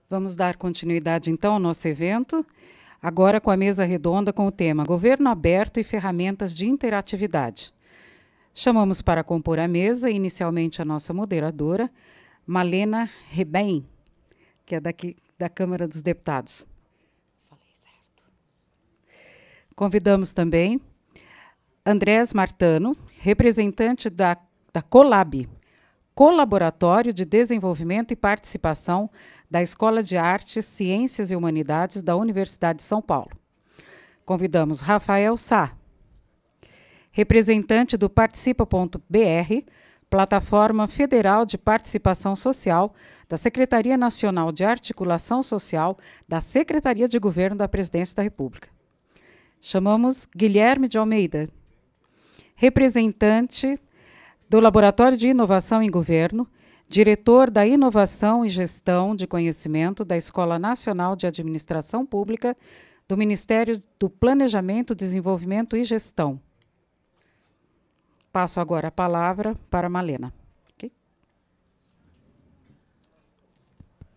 Vamos dar continuidade, então, ao nosso evento, agora com a mesa redonda com o tema Governo Aberto e Ferramentas de Interatividade. Chamamos para compor a mesa, inicialmente, a nossa moderadora, Malena Rebem, que é daqui da Câmara dos Deputados. Falei certo. Convidamos também Andrés Martano, representante da COLAB, Colaboratório de Desenvolvimento e Participação da Escola de Artes, Ciências e Humanidades da Universidade de São Paulo. Convidamos Rafael Sá, representante do Participa.br, Plataforma Federal de Participação Social da Secretaria Nacional de Articulação Social da Secretaria de Governo da Presidência da República. Chamamos Guilherme de Almeida, representante do Laboratório de Inovação em Governo, diretor da Inovação e Gestão de Conhecimento da Escola Nacional de Administração Pública do Ministério do Planejamento, Desenvolvimento e Gestão. Passo agora a palavra para a Malena. Okay?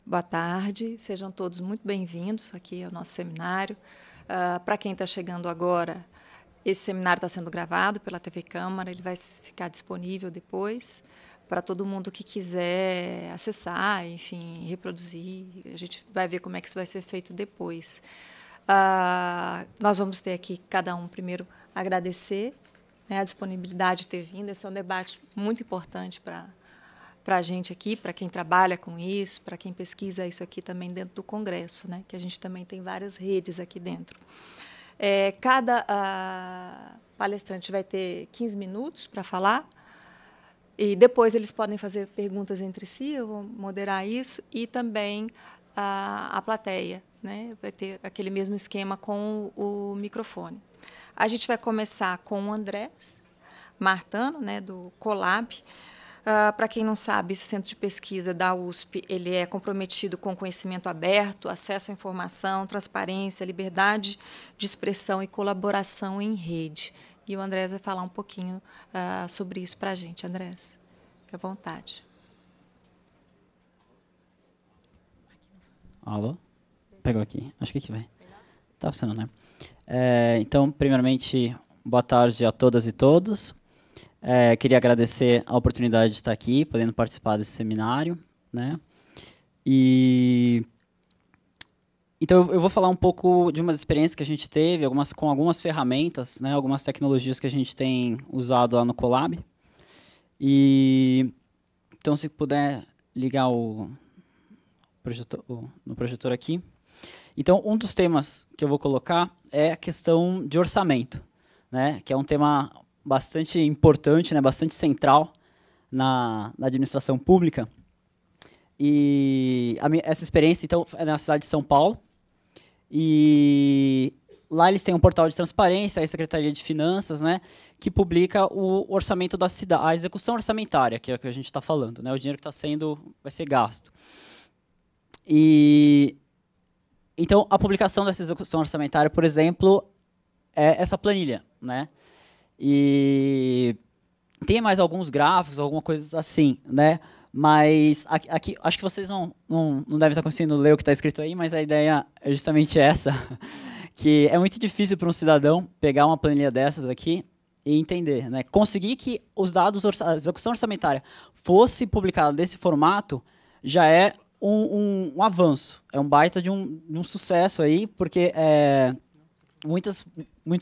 Boa tarde, sejam todos muito bem-vindos aqui ao nosso seminário. Para quem está chegando agora, esse seminário está sendo gravado pela TV Câmara, ele vai ficar disponível depois para todo mundo que quiser acessar, enfim, reproduzir. A gente vai ver como é que isso vai ser feito depois. Nós vamos ter aqui, cada um, primeiro, agradecer, né, a disponibilidade de ter vindo. Esse é um debate muito importante para a gente aqui, para quem trabalha com isso, para quem pesquisa isso aqui também dentro do Congresso, né, que a gente também tem várias redes aqui dentro. Cada palestrante vai ter 15 minutos para falar, e depois eles podem fazer perguntas entre si, eu vou moderar isso, e também a plateia, né, vai ter aquele mesmo esquema com o microfone. A gente vai começar com o Andrés Martano, né, do COLAB. Para quem não sabe, esse centro de pesquisa da USP, ele é comprometido com conhecimento aberto, acesso à informação, transparência, liberdade de expressão e colaboração em rede. E o Andrés vai falar um pouquinho sobre isso para a gente. Andrés, fique à vontade. Alô? Pegou aqui. Acho que aqui vai. Tá funcionando, né? Então, primeiramente, boa tarde a todas e todos. Queria agradecer a oportunidade de estar aqui, podendo participar desse seminário, né? Então, eu vou falar um pouco de umas experiências que a gente teve, com algumas ferramentas, né, algumas tecnologias que a gente tem usado lá no COLAB. Então, se puder ligar no projetor aqui. Então, um dos temas que eu vou colocar é a questão de orçamento, né, que é um tema bastante importante, né, bastante central na administração pública. E essa experiência, então, é na cidade de São Paulo. E lá eles têm um portal de transparência, a Secretaria de Finanças, né, que publica o orçamento da cidade, a execução orçamentária, que é o que a gente está falando, né, o dinheiro que vai ser gasto. Então, a publicação dessa execução orçamentária, por exemplo, é essa planilha, né? E tem mais alguns gráficos, alguma coisa assim, né? Mas aqui acho que vocês não devem estar conseguindo ler o que está escrito aí, mas a ideia é justamente essa, que é muito difícil para um cidadão pegar uma planilha dessas aqui e entender, né? Conseguir que os dados, a execução orçamentária fosse publicada desse formato já é um avanço, é um baita de um sucesso aí, porque muitos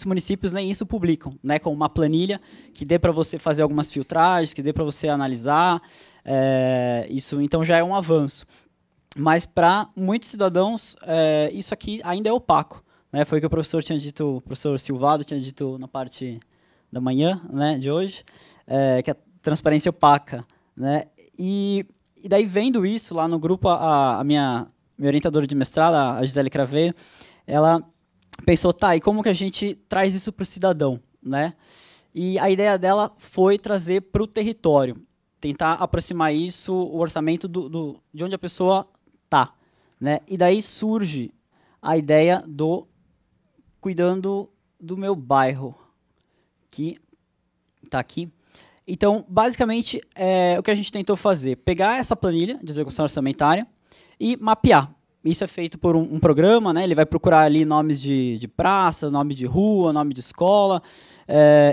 municípios nem isso publicam, né, com uma planilha que dê para você fazer algumas filtragens, que dê para você analisar, isso então já é um avanço. Mas para muitos cidadãos, isso aqui ainda é opaco, né, foi o que o professor tinha dito, o professor Silvado tinha dito na parte da manhã, né, de hoje, que é transparência opaca, né, e daí, vendo isso lá no grupo, a minha orientadora de mestrado, a Gisele Craveiro, ela pensou, tá, e como que a gente traz isso para o cidadão, né? E a ideia dela foi trazer para o território, tentar aproximar isso, o orçamento de onde a pessoa está, né? E daí surge a ideia do cuidando do meu bairro, que está aqui. Então, basicamente, o que a gente tentou fazer, pegar essa planilha de execução orçamentária e mapear, isso é feito por um programa, né? Ele vai procurar ali nomes de praça, nome de rua, nome de escola,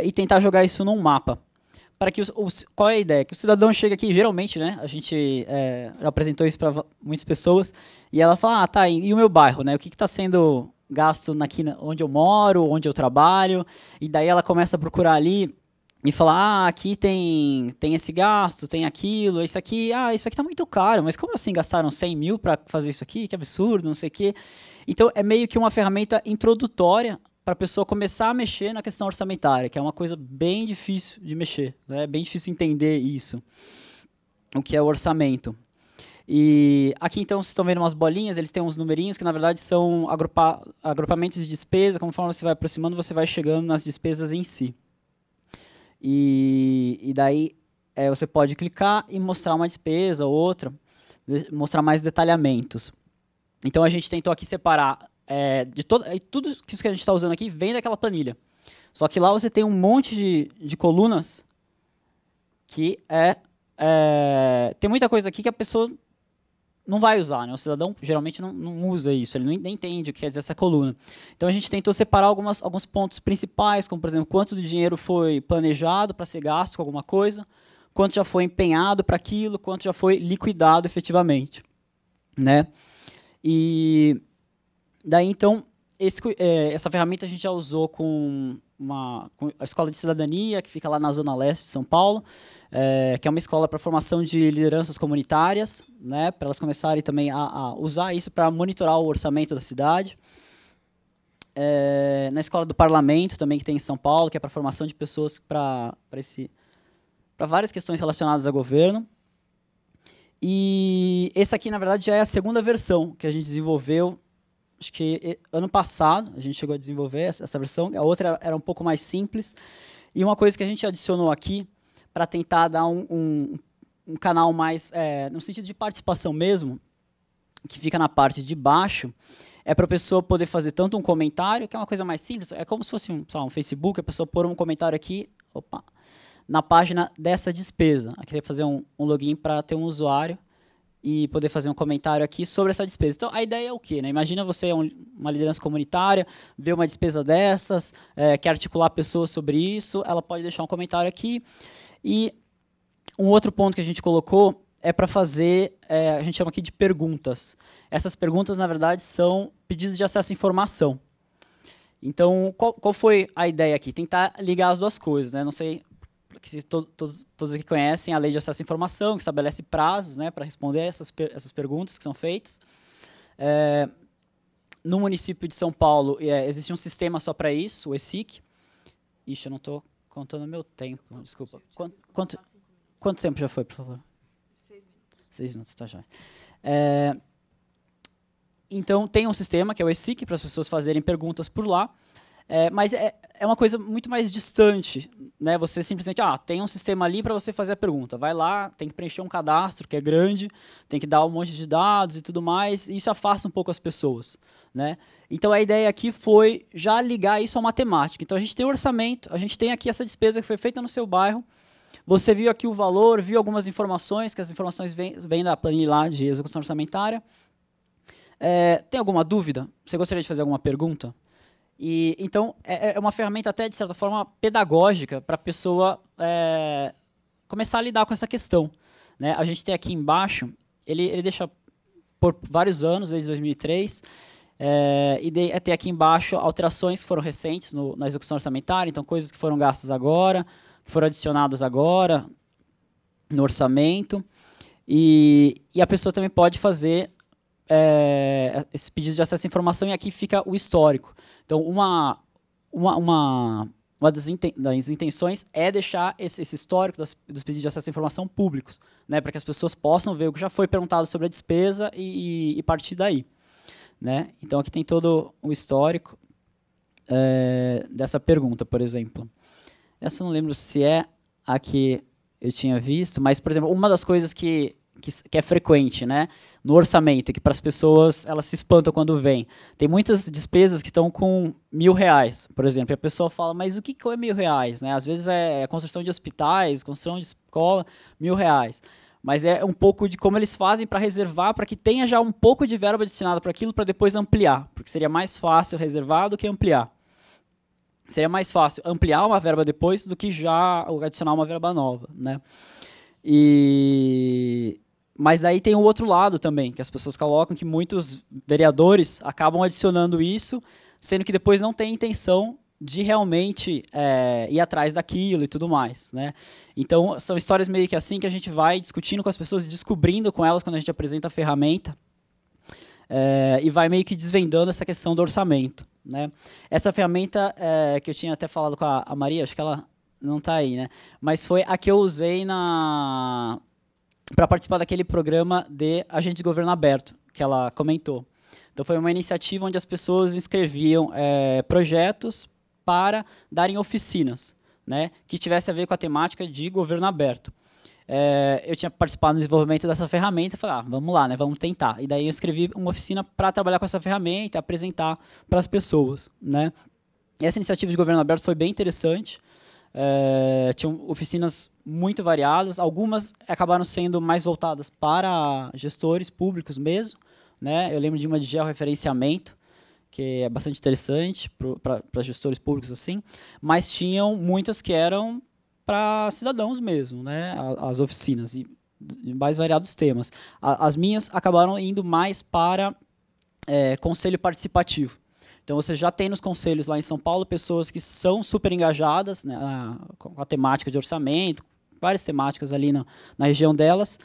e tentar jogar isso num mapa. Para que qual é a ideia? Que o cidadão chega aqui, geralmente, né? A gente já apresentou isso para muitas pessoas, e ela fala, tá, e o meu bairro, né? O que está sendo gasto aqui onde eu moro, onde eu trabalho, e daí ela começa a procurar ali e falar, aqui tem esse gasto, tem aquilo, isso aqui tá muito caro, mas como assim gastaram 100 mil para fazer isso aqui? Que absurdo, não sei o quê. Então, é meio que uma ferramenta introdutória para a pessoa começar a mexer na questão orçamentária, que é uma coisa bem difícil de mexer, né? É bem difícil entender isso, o que é o orçamento. E aqui, então, vocês estão vendo umas bolinhas, eles têm uns numerinhos que, na verdade, são agrupamentos de despesa. Conforme você vai aproximando, você vai chegando nas despesas em si. E daí você pode clicar e mostrar uma despesa ou outra, mostrar mais detalhamentos. Então, a gente tentou aqui separar tudo isso que a gente está usando aqui vem daquela planilha. Só que lá você tem um monte de colunas que tem muita coisa aqui que a pessoa não vai usar, né? O cidadão geralmente não usa isso, ele nem entende o que quer dizer essa coluna. Então a gente tentou separar alguns pontos principais, como por exemplo, quanto do dinheiro foi planejado para ser gasto com alguma coisa, quanto já foi empenhado para aquilo, quanto já foi liquidado efetivamente, né? E daí então essa ferramenta a gente já usou com a Escola de Cidadania, que fica lá na Zona Leste de São Paulo, que é uma escola para formação de lideranças comunitárias, né, para elas começarem também a usar isso para monitorar o orçamento da cidade. Na Escola do Parlamento, também, que tem em São Paulo, que é para formação de pessoas para várias questões relacionadas ao governo. E esse aqui, na verdade, já é a segunda versão que a gente desenvolveu. Acho que ano passado a gente chegou a desenvolver essa versão, a outra era um pouco mais simples. E uma coisa que a gente adicionou aqui, para tentar dar um canal mais, no sentido de participação mesmo, que fica na parte de baixo, é para a pessoa poder fazer tanto um comentário, que é uma coisa mais simples, é como se fosse um Facebook, a pessoa pôr um comentário aqui, na página dessa despesa. Aqui vai fazer um login para ter um usuário, e poder fazer um comentário aqui sobre essa despesa. Então, a ideia é o quê, né? Imagina você uma liderança comunitária, vê uma despesa dessas, quer articular pessoas sobre isso, ela pode deixar um comentário aqui. E um outro ponto que a gente colocou é para fazer, a gente chama aqui de perguntas. Essas perguntas, na verdade, são pedidos de acesso à informação. Então, qual foi a ideia aqui? Tentar ligar as duas coisas, né? Não sei que todos aqui conhecem a Lei de Acesso à Informação, que estabelece prazos, né, para responder essas perguntas que são feitas. No município de São Paulo, existe um sistema só para isso, o ESIC. Ixi, eu não estou contando o meu tempo, desculpa. Quanto tempo já foi, por favor? 6 minutos. 6 minutos, tá já. Então, tem um sistema, que é o ESIC, para as pessoas fazerem perguntas por lá. Mas é uma coisa muito mais distante, né? Você simplesmente, tem um sistema ali para você fazer a pergunta. Vai lá, tem que preencher um cadastro que é grande, tem que dar um monte de dados e tudo mais, e isso afasta um pouco as pessoas, né? Então a ideia aqui foi já ligar isso à matemática. Então a gente tem o orçamento, a gente tem aqui essa despesa que foi feita no seu bairro, você viu aqui o valor, viu algumas informações, que as informações vêm da planilha lá de execução orçamentária. Tem alguma dúvida? Você gostaria de fazer alguma pergunta? Então, é uma ferramenta até, de certa forma, pedagógica para a pessoa começar a lidar com essa questão, né? A gente tem aqui embaixo, ele deixa por vários anos, desde 2003, e tem aqui embaixo alterações que foram recentes na execução orçamentária, então coisas que foram gastas agora, que foram adicionadas agora no orçamento, e a pessoa também pode fazer esses pedidos de acesso à informação, e aqui fica o histórico. Então, uma das intenções é deixar esse histórico dos pedidos de acesso à informação públicos, né, para que as pessoas possam ver o que já foi perguntado sobre a despesa e partir daí, né? Então, aqui tem todo o histórico dessa pergunta, por exemplo. Essa eu não lembro se é a que eu tinha visto, mas, por exemplo, uma das coisas que é frequente, né, no orçamento, que para as pessoas elas se espantam quando vêm. Tem muitas despesas que estão com R$1.000, por exemplo, e a pessoa fala, mas o que é R$1.000? Né? Às vezes é construção de hospitais, construção de escola, R$1.000. mas é um pouco de como eles fazem para reservar, para que tenha já um pouco de verba destinada para aquilo, para depois ampliar, porque seria mais fácil reservar do que ampliar. Seria mais fácil ampliar uma verba depois do que já adicionar uma verba nova, né? Mas aí tem o outro lado também, que as pessoas colocam que muitos vereadores acabam adicionando isso, sendo que depois não tem intenção de realmente ir atrás daquilo e tudo mais, né? Então, são histórias meio que assim que a gente vai discutindo com as pessoas, descobrindo com elas quando a gente apresenta a ferramenta, e vai meio que desvendando essa questão do orçamento, né? Essa ferramenta que eu tinha até falado com a Maria, acho que ela não está aí, né? Mas foi a que eu usei para participar daquele programa de agente de governo aberto, que ela comentou. Então, foi uma iniciativa onde as pessoas inscreviam projetos para darem oficinas, né, que tivesse a ver com a temática de governo aberto. Eu tinha participado no desenvolvimento dessa ferramenta e falei, vamos lá, né, vamos tentar. E daí eu escrevi uma oficina para trabalhar com essa ferramenta e apresentar para as pessoas, né. E essa iniciativa de governo aberto foi bem interessante. Tinham oficinas muito variadas, algumas acabaram sendo mais voltadas para gestores públicos mesmo, né. Eu lembro de uma de georreferenciamento, que é bastante interessante para gestores públicos assim, mas tinham muitas que eram para cidadãos mesmo, né, as oficinas, e mais variados temas. As minhas acabaram indo mais para conselho participativo. Então, você já tem nos conselhos lá em São Paulo pessoas que são super engajadas, né, com a temática de orçamento, várias temáticas ali na região delas,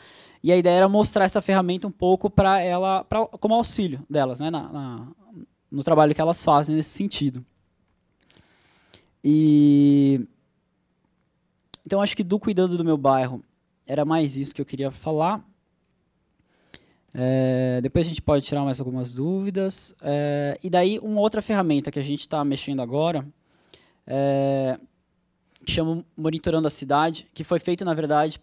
e a ideia era mostrar essa ferramenta um pouco para ela, como auxílio delas, né, no trabalho que elas fazem nesse sentido. Então, acho que do Cuidando do Meu Bairro era mais isso que eu queria falar. Depois a gente pode tirar mais algumas dúvidas. E daí, uma outra ferramenta que a gente está mexendo agora, que chama Monitorando a Cidade, que foi feito, na verdade,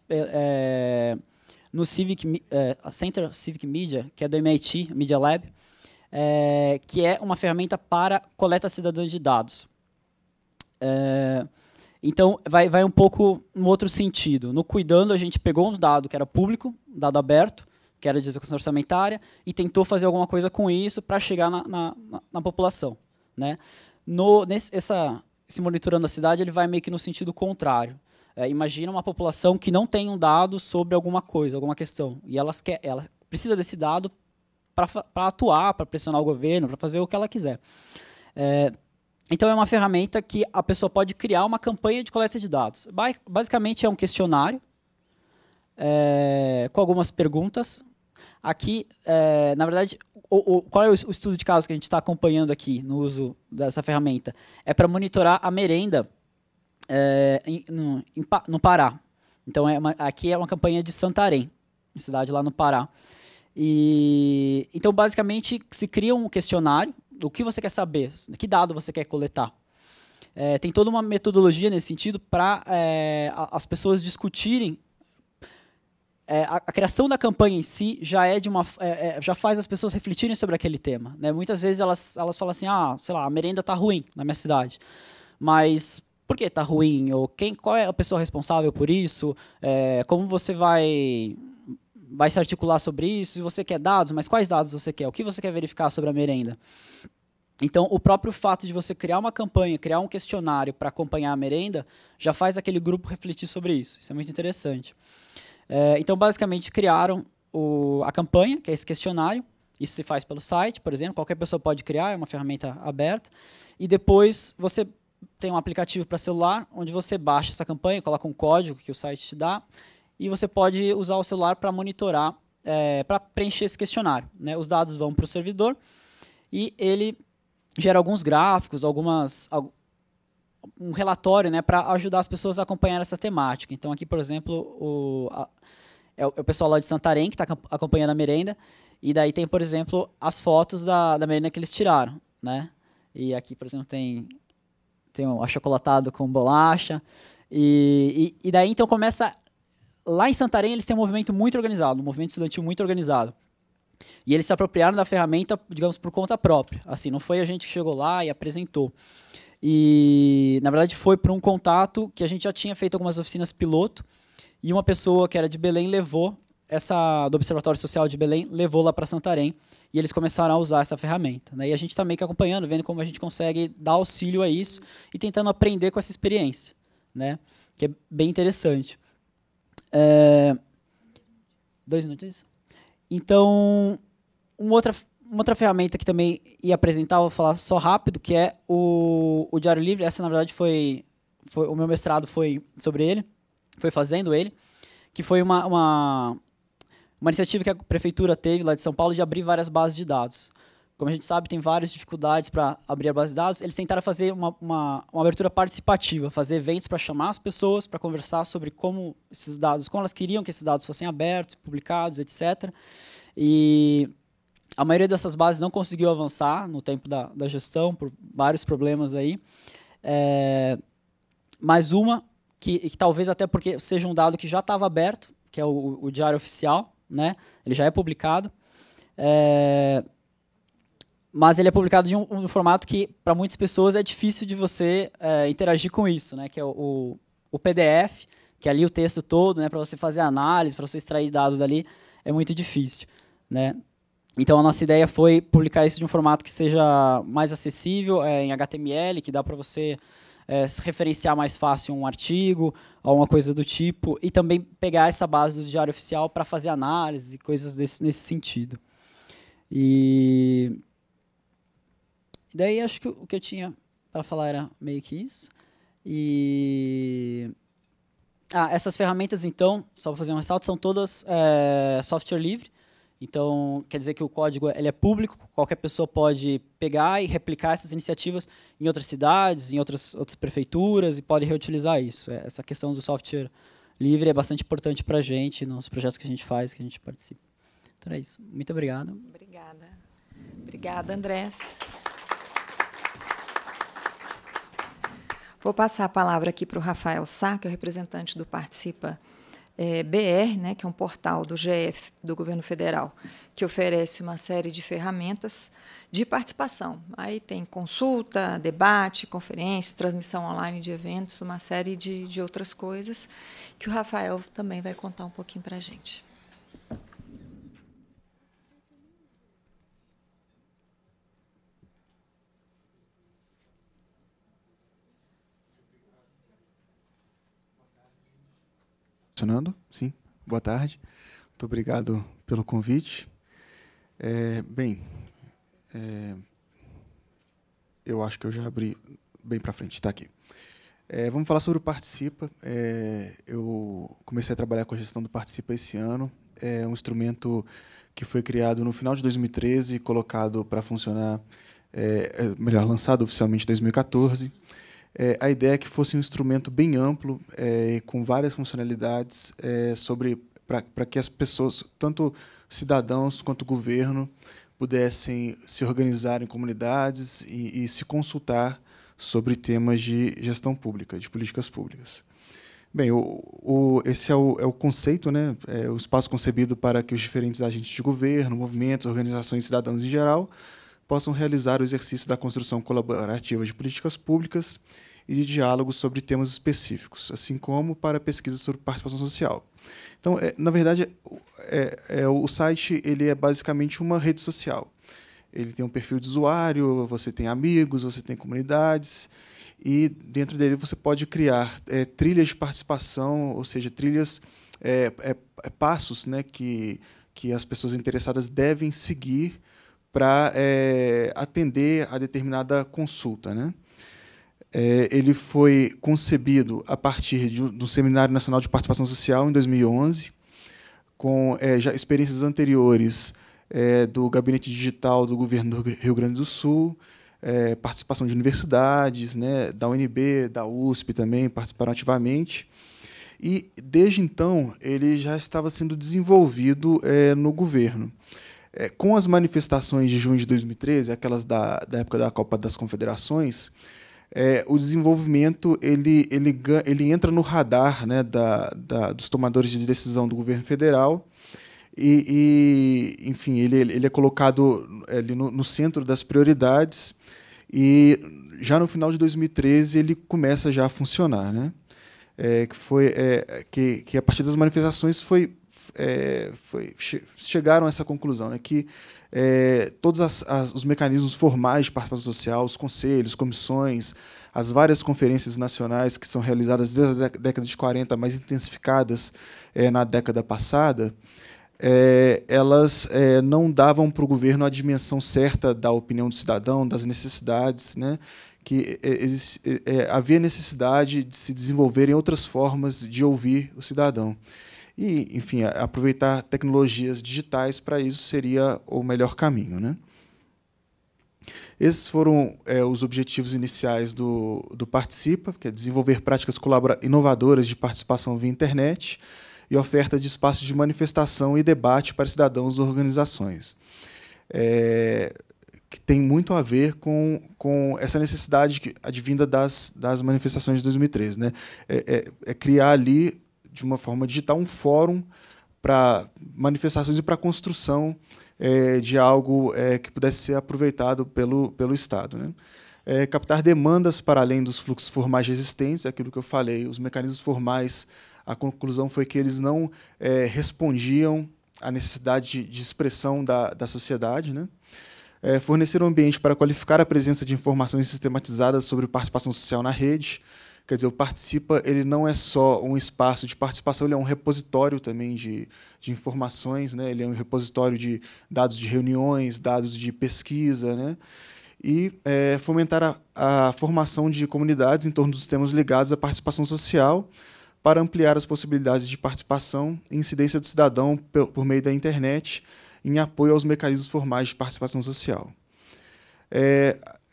no Center Civic Media, que é do MIT, Media Lab, que é uma ferramenta para coleta cidadã de dados. Então, vai um pouco no outro sentido. No Cuidando, a gente pegou um dado que era público, dado aberto, que era de execução orçamentária, e tentou fazer alguma coisa com isso para chegar na população, né? Esse Monitorando a Cidade, ele vai meio que no sentido contrário. Imagina uma população que não tem um dado sobre alguma coisa, alguma questão, e ela precisa desse dado para atuar, para pressionar o governo, para fazer o que ela quiser. Então, é uma ferramenta que a pessoa pode criar uma campanha de coleta de dados. Basicamente, é um questionário com algumas perguntas. Aqui, na verdade, qual é o estudo de caso que a gente está acompanhando aqui no uso dessa ferramenta? É para monitorar a merenda no Pará. Então, aqui é uma campanha de Santarém, cidade lá no Pará. Então, basicamente, se cria um questionário, o que você quer saber, que dado você quer coletar. Tem toda uma metodologia nesse sentido para as pessoas discutirem. A criação da campanha em si já faz as pessoas refletirem sobre aquele tema, né? Muitas vezes elas falam assim, sei lá, a merenda está ruim na minha cidade, mas por que está ruim? Ou qual é a pessoa responsável por isso? Como você vai se articular sobre isso? Se você quer dados, mas quais dados você quer? O que você quer verificar sobre a merenda? Então, o próprio fato de você criar uma campanha, criar um questionário para acompanhar a merenda, já faz aquele grupo refletir sobre isso. Isso é muito interessante. Então, basicamente, criaram a campanha, que é esse questionário. Isso se faz pelo site, por exemplo. Qualquer pessoa pode criar, é uma ferramenta aberta. E depois, você tem um aplicativo para celular, onde você baixa essa campanha, coloca um código que o site te dá, e você pode usar o celular para monitorar, para preencher esse questionário, né? Os dados vão para o servidor e ele gera alguns gráficos, um relatório, né, para ajudar as pessoas a acompanhar essa temática. Então, aqui, por exemplo, é o pessoal lá de Santarém que está acompanhando a merenda, e daí tem, por exemplo, as fotos da merenda que eles tiraram, né? E aqui, por exemplo, tem um achocolatado com bolacha, e daí, então, começa... Lá em Santarém, eles têm um movimento muito organizado, um movimento estudantil muito organizado. E eles se apropriaram da ferramenta, digamos, por conta própria. Assim, não foi a gente que chegou lá e apresentou. E, na verdade, foi por um contato que a gente já tinha feito algumas oficinas piloto, e uma pessoa que era de Belém levou do Observatório Social de Belém, levou lá para Santarém, e eles começaram a usar essa ferramenta, né? E a gente está meio que acompanhando, vendo como a gente consegue dar auxílio a isso e tentando aprender com essa experiência, né? Que é bem interessante. 2 minutos? Então, uma outra ferramenta que também ia apresentar, vou falar só rápido, que é o Diário Livre. Essa, na verdade, foi o meu mestrado foi sobre ele, foi fazendo ele, que foi uma iniciativa que a prefeitura teve lá de São Paulo de abrir várias bases de dados. Como a gente sabe, tem várias dificuldades para abrir a base de dados. Eles tentaram fazer uma abertura participativa, fazer eventos para chamar as pessoas, para conversar sobre como esses dados, como elas queriam que esses dados fossem abertos, publicados, etc. E a maioria dessas bases não conseguiu avançar no tempo da gestão, por vários problemas aí. Mais uma, que talvez até porque seja um dado que já estava aberto, que é o Diário Oficial, né? Ele já é publicado, mas ele é publicado de um formato que, para muitas pessoas, é difícil de você interagir com isso, né? Que é o PDF, que é ali o texto todo, né? Para você fazer análise, para você extrair dados dali, é muito difícil, né? Então, a nossa ideia foi publicar isso de um formato que seja mais acessível, em HTML, que dá para você se referenciar mais fácil um artigo, alguma coisa do tipo, e também pegar essa base do Diário Oficial para fazer análise e coisas nesse sentido. E daí, acho que o que eu tinha para falar era meio que isso. E essas ferramentas, então, só para fazer um ressalto, são todas software livre. Então, quer dizer que o código ele é público, qualquer pessoa pode pegar e replicar essas iniciativas em outras cidades, em outras prefeituras, e pode reutilizar isso. Essa questão do software livre é bastante importante para a gente, nos projetos que a gente faz, que a gente participa. Então é isso. Muito obrigado. Obrigada. Obrigada, Andrés. Vou passar a palavra aqui para o Rafael Sá, que é o representante do Participa BR, né, que é um portal do GF, do Governo Federal, que oferece uma série de ferramentas de participação. Aí tem consulta, debate, conferência, transmissão online de eventos, uma série de outras coisas, que o Rafael também vai contar um pouquinho para a gente. Funcionando? Sim. Boa tarde. Muito obrigado pelo convite. Eu acho que eu já abri bem para frente. Está aqui. Vamos falar sobre o Participa. Eu comecei a trabalhar com a gestão do Participa esse ano. É um instrumento que foi criado no final de 2013 e colocado para funcionar, lançado oficialmente em 2014. A ideia é que fosse um instrumento bem amplo, com várias funcionalidades, para que as pessoas, tanto cidadãos quanto governo, pudessem se organizar em comunidades e se consultar sobre temas de gestão pública, de políticas públicas. Bem, esse é o conceito, né? O espaço concebido para que os diferentes agentes de governo, movimentos, organizações e cidadãos em geral possam realizar o exercício da construção colaborativa de políticas públicas e de diálogos sobre temas específicos, assim como para pesquisa sobre participação social. Então, na verdade, o site ele é basicamente uma rede social. Ele tem um perfil de usuário, você tem amigos, você tem comunidades, e dentro dele você pode criar trilhas de participação, ou seja, trilhas, passos, né, que as pessoas interessadas devem seguir para atender a determinada consulta, né? Ele foi concebido a partir do Seminário Nacional de Participação Social, em 2011, com já experiências anteriores do Gabinete Digital do Governo do Rio Grande do Sul, participação de universidades, né, da UNB, da USP também participaram ativamente. E, desde então, ele já estava sendo desenvolvido no governo. Com as manifestações de junho de 2013, aquelas da época da Copa das Confederações, o desenvolvimento ele entra no radar, né, dos tomadores de decisão do governo federal enfim, ele é colocado ali no centro das prioridades e já no final de 2013 ele começa já a funcionar, né? que a partir das manifestações chegaram a essa conclusão, né, que todos os mecanismos formais de participação social, os conselhos, comissões, as várias conferências nacionais que são realizadas desde a década de 40, mais intensificadas na década passada, elas não davam para o governo a dimensão certa da opinião do cidadão, das necessidades, né, que havia necessidade de se desenvolverem outras formas de ouvir o cidadão. E, enfim, aproveitar tecnologias digitais para isso seria o melhor caminho, né? Esses foram os objetivos iniciais do Participa, que é desenvolver práticas inovadoras de participação via internet e oferta de espaços de manifestação e debate para cidadãos e organizações. Que tem muito a ver com essa necessidade advinda das manifestações de 2013. Né? Criar ali, de uma forma digital, um fórum para manifestações e para a construção de algo que pudesse ser aproveitado pelo Estado. Né? Captar demandas para além dos fluxos formais existentes, aquilo que eu falei, os mecanismos formais, a conclusão foi que eles não respondiam à necessidade de expressão da sociedade, né? Fornecer um ambiente para qualificar a presença de informações sistematizadas sobre participação social na rede. Quer dizer, o Participa ele não é só um espaço de participação, ele é um repositório também de informações, né? Ele é um repositório de dados de reuniões, dados de pesquisa, né? E fomentar a formação de comunidades em torno dos temas ligados à participação social para ampliar as possibilidades de participação e incidência do cidadão por meio da internet em apoio aos mecanismos formais de participação social.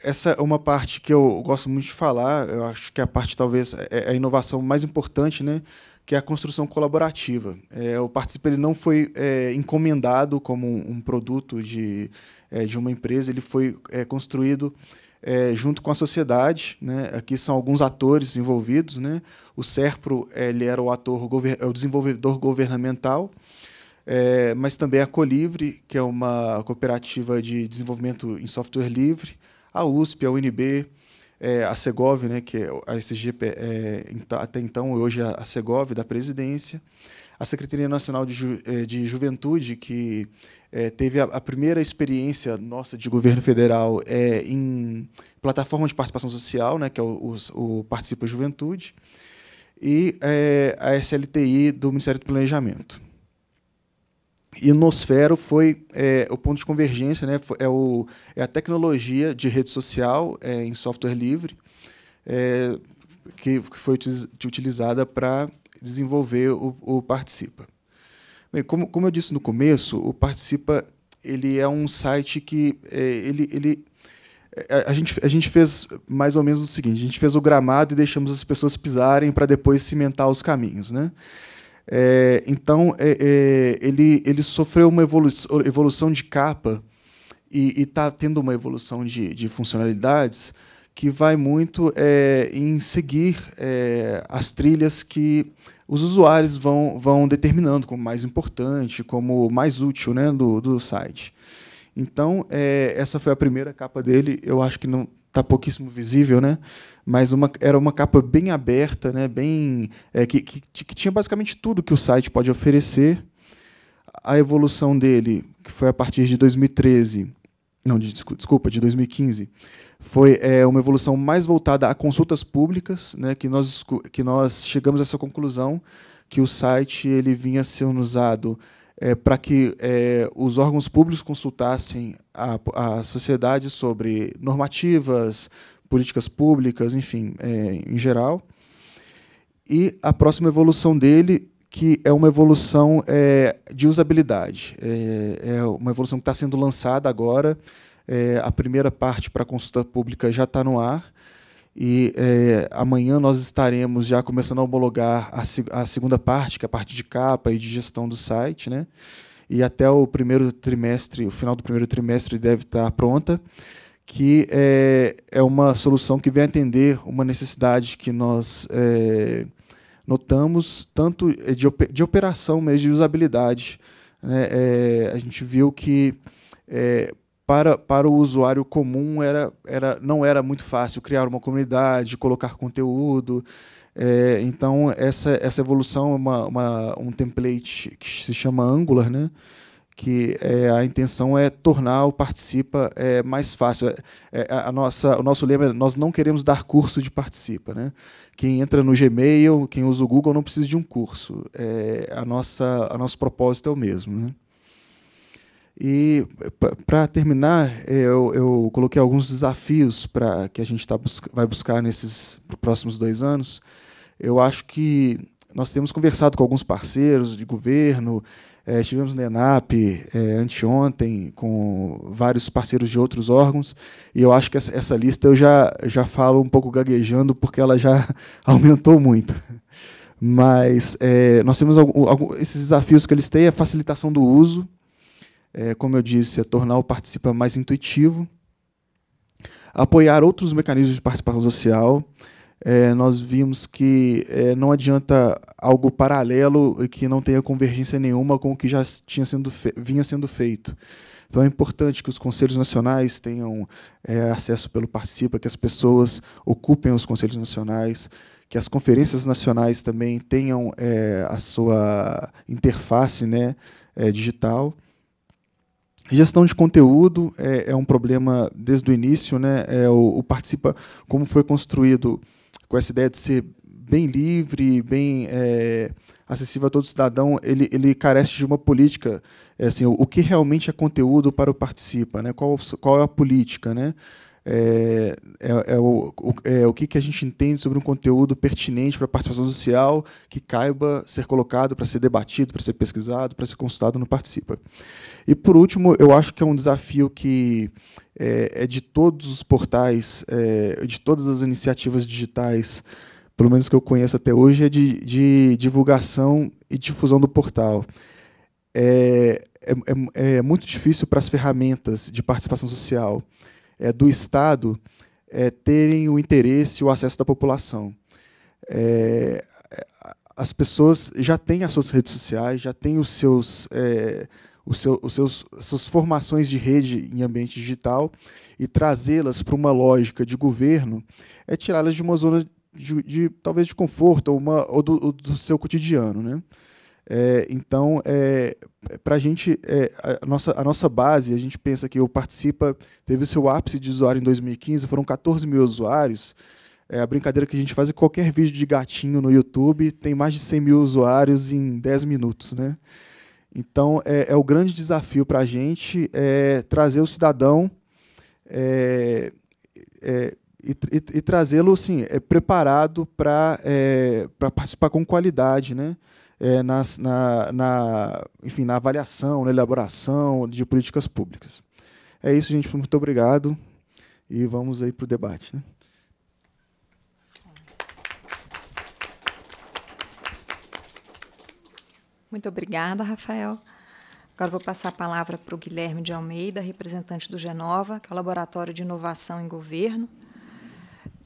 Essa é uma parte que eu gosto muito de falar, eu acho que a parte, talvez, é a inovação mais importante, né, que é a construção colaborativa. O Participa ele não foi encomendado como um produto de uma empresa, ele foi construído junto com a sociedade, né? Aqui são alguns atores envolvidos, né? O SERPRO ele era o desenvolvedor governamental, mas também a Colivre, que é uma cooperativa de desenvolvimento em software livre, a USP, a UNB, a Segov, né, que é a SG, até então, hoje a Segov, da Presidência, a Secretaria Nacional de Juventude, que teve a primeira experiência nossa de governo federal em plataforma de participação social, né, que é o Participa Juventude, e a SLTI do Ministério do Planejamento. E Nosfero foi o ponto de convergência, né, é a tecnologia de rede social em software livre que foi utilizada para desenvolver o Participa. Bem, como eu disse no começo, o Participa ele é um site que a gente fez mais ou menos o seguinte: a gente fez o gramado e deixamos as pessoas pisarem para depois cimentar os caminhos, né? Então, ele sofreu uma evolução de capa e está tendo uma evolução de funcionalidades que vai muito em seguir as trilhas que os usuários vão determinando como mais importante, como mais útil, né, do site. Então, essa foi a primeira capa dele. Eu acho que não está pouquíssimo visível, né? Mas era uma capa bem aberta, né? Que tinha basicamente tudo que o site pode oferecer. A evolução dele, que foi a partir de 2013, não, desculpa, de 2015, foi uma evolução mais voltada a consultas públicas, né? Que nós chegamos a essa conclusão que o site ele vinha sendo usado para que os órgãos públicos consultassem a sociedade sobre normativas, políticas públicas, enfim, em geral. E a próxima evolução dele, que é uma evolução de usabilidade. É uma evolução que está sendo lançada agora. A primeira parte para a consulta pública já está no ar. E amanhã nós estaremos já começando a homologar a segunda parte, que é a parte de capa e de gestão do site, né? E até o final do primeiro trimestre deve estar pronta, que é uma solução que vem atender uma necessidade que nós notamos, tanto de operação, mas de usabilidade, né? A gente viu que para o usuário comum não era muito fácil criar uma comunidade, colocar conteúdo. Então, essa evolução é um template que se chama Angular, né? Que a intenção é tornar o Participa mais fácil. O nosso lema é: nós não queremos dar curso de Participa, né? Quem entra no Gmail, quem usa o Google, não precisa de um curso. Nosso propósito é o mesmo, né? E, para terminar, eu coloquei alguns desafios que a gente vai buscar nesses próximos 2 anos. Eu acho que nós temos conversado com alguns parceiros de governo, estivemos na ENAP anteontem, com vários parceiros de outros órgãos, e eu acho que essa lista eu já falo um pouco gaguejando, porque ela já aumentou muito. Mas nós temos esses desafios que eles têm: a facilitação do uso, como eu disse, é tornar o Participa mais intuitivo, apoiar outros mecanismos de participação social. Nós vimos que não adianta algo paralelo e que não tenha convergência nenhuma com o que já vinha sendo feito. Então, é importante que os conselhos nacionais tenham acesso pelo Participa, que as pessoas ocupem os conselhos nacionais, que as conferências nacionais também tenham a sua interface, né, digital. Gestão de conteúdo é um problema desde o início, né? O Participa, como foi construído com essa ideia de ser bem livre, bem acessível a todo cidadão, ele carece de uma política, assim, o que realmente é conteúdo para o Participa, né? Qual é a política, né? O que a gente entende sobre um conteúdo pertinente para a participação social, que caiba ser colocado para ser debatido, para ser pesquisado, para ser consultado no Participa. E, por último, eu acho que é um desafio que é de todos os portais, de todas as iniciativas digitais, pelo menos que eu conheço até hoje, é de divulgação e difusão do portal. É muito difícil para as ferramentas de participação social do Estado terem o interesse e o acesso da população. As pessoas já têm as suas redes sociais, já têm suas formações de rede em ambiente digital, e trazê-las para uma lógica de governo é tirá-las de uma zona talvez de conforto ou do seu cotidiano, né? Então, para a gente, a nossa base, a gente pensa que o Participa teve o seu ápice de usuário em 2015, foram 14 mil usuários. A brincadeira que a gente faz é que qualquer vídeo de gatinho no YouTube tem mais de 100 mil usuários em 10 minutos, né? Então, o grande desafio para a gente trazer o cidadão e trazê-lo, assim, preparado para participar com qualidade, né? Enfim, na avaliação, na elaboração de políticas públicas. É isso, gente. Muito obrigado. E vamos aí para o debate, né? Muito obrigada, Rafael. Agora vou passar a palavra para o Guilherme de Almeida, representante do Genova, que é o Laboratório de Inovação em Governo.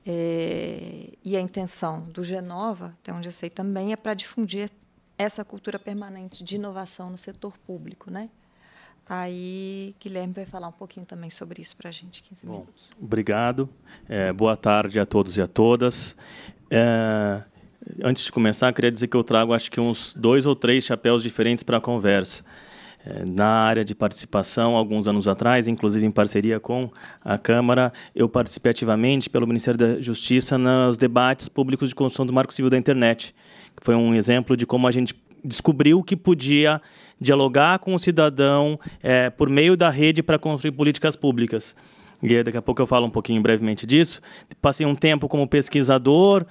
E a intenção do Genova, até onde eu sei também, é para difundir essa cultura permanente de inovação no setor público, né? Aí, Guilherme vai falar um pouquinho também sobre isso para a gente, 15 minutos. Obrigado. Boa tarde a todos e a todas. Antes de começar, queria dizer que eu trago, acho que uns 2 ou 3 chapéus diferentes para a conversa. Na área de participação, alguns anos atrás, inclusive em parceria com a Câmara, eu participei ativamente pelo Ministério da Justiça nos debates públicos de construção do Marco Civil da Internet, que foi um exemplo de como a gente descobriu que podia dialogar com o cidadão por meio da rede para construir políticas públicas. E daqui a pouco eu falo um pouquinho brevemente disso. Passei um tempo como pesquisador,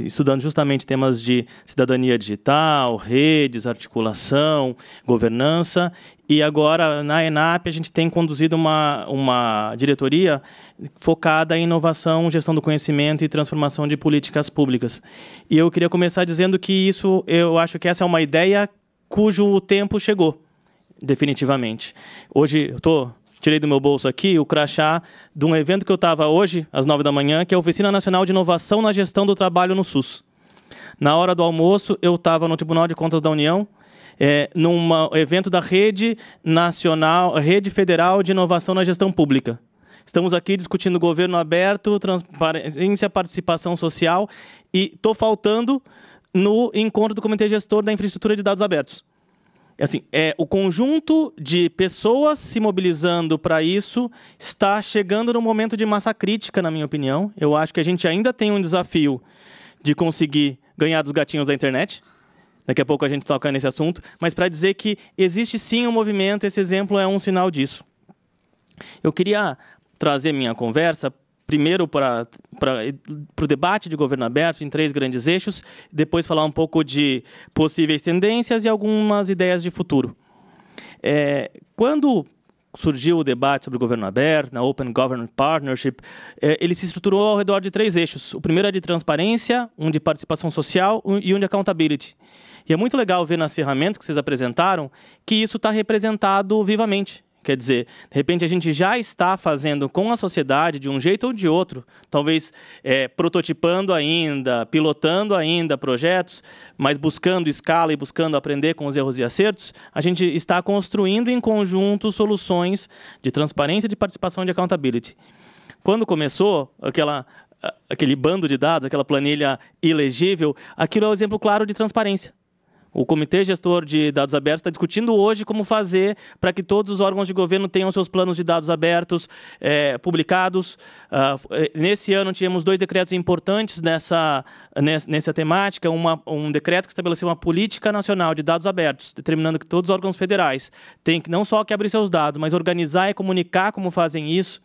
estudando justamente temas de cidadania digital, redes, articulação, governança. E agora, na ENAP, a gente tem conduzido uma diretoria focada em inovação, gestão do conhecimento e transformação de políticas públicas. E eu queria começar dizendo que eu acho que essa é uma ideia cujo tempo chegou, definitivamente. Hoje, tirei do meu bolso aqui o crachá de um evento que eu estava hoje, às 9 da manhã, que é a Oficina Nacional de Inovação na Gestão do Trabalho no SUS. Na hora do almoço, eu estava no Tribunal de Contas da União, num evento da Rede Federal de Inovação na Gestão Pública. Estamos aqui discutindo governo aberto, transparência, participação social, e estou faltando no encontro do Comitê Gestor da Infraestrutura de Dados Abertos. Assim, o conjunto de pessoas se mobilizando para isso está chegando num momento de massa crítica, na minha opinião. Eu acho que a gente ainda tem um desafio de conseguir ganhar dos gatinhos da internet. Daqui a pouco a gente toca nesse assunto. Mas para dizer que existe sim um movimento, esse exemplo é um sinal disso. Eu queria trazer minha conversa primeiro para o debate de governo aberto em 3 grandes eixos, depois falar um pouco de possíveis tendências e algumas ideias de futuro. Quando surgiu o debate sobre o governo aberto, na Open Government Partnership, ele se estruturou ao redor de 3 eixos. O primeiro é de transparência, um de participação social e um de accountability. E é muito legal ver nas ferramentas que vocês apresentaram que isso está representado vivamente. Quer dizer, de repente a gente já está fazendo com a sociedade, de um jeito ou de outro, talvez prototipando ainda, pilotando ainda projetos, mas buscando escala e buscando aprender com os erros e acertos, a gente está construindo em conjunto soluções de transparência, de participação e de accountability. Quando começou aquele bando de dados, aquela planilha ilegível, aquilo é um exemplo claro de transparência. O Comitê Gestor de Dados Abertos está discutindo hoje como fazer para que todos os órgãos de governo tenham seus planos de dados abertos publicados. Nesse ano, tivemos 2 decretos importantes nessa temática. Um decreto que estabeleceu uma política nacional de dados abertos, determinando que todos os órgãos federais têm que não só que abrir seus dados, mas organizar e comunicar como fazem isso.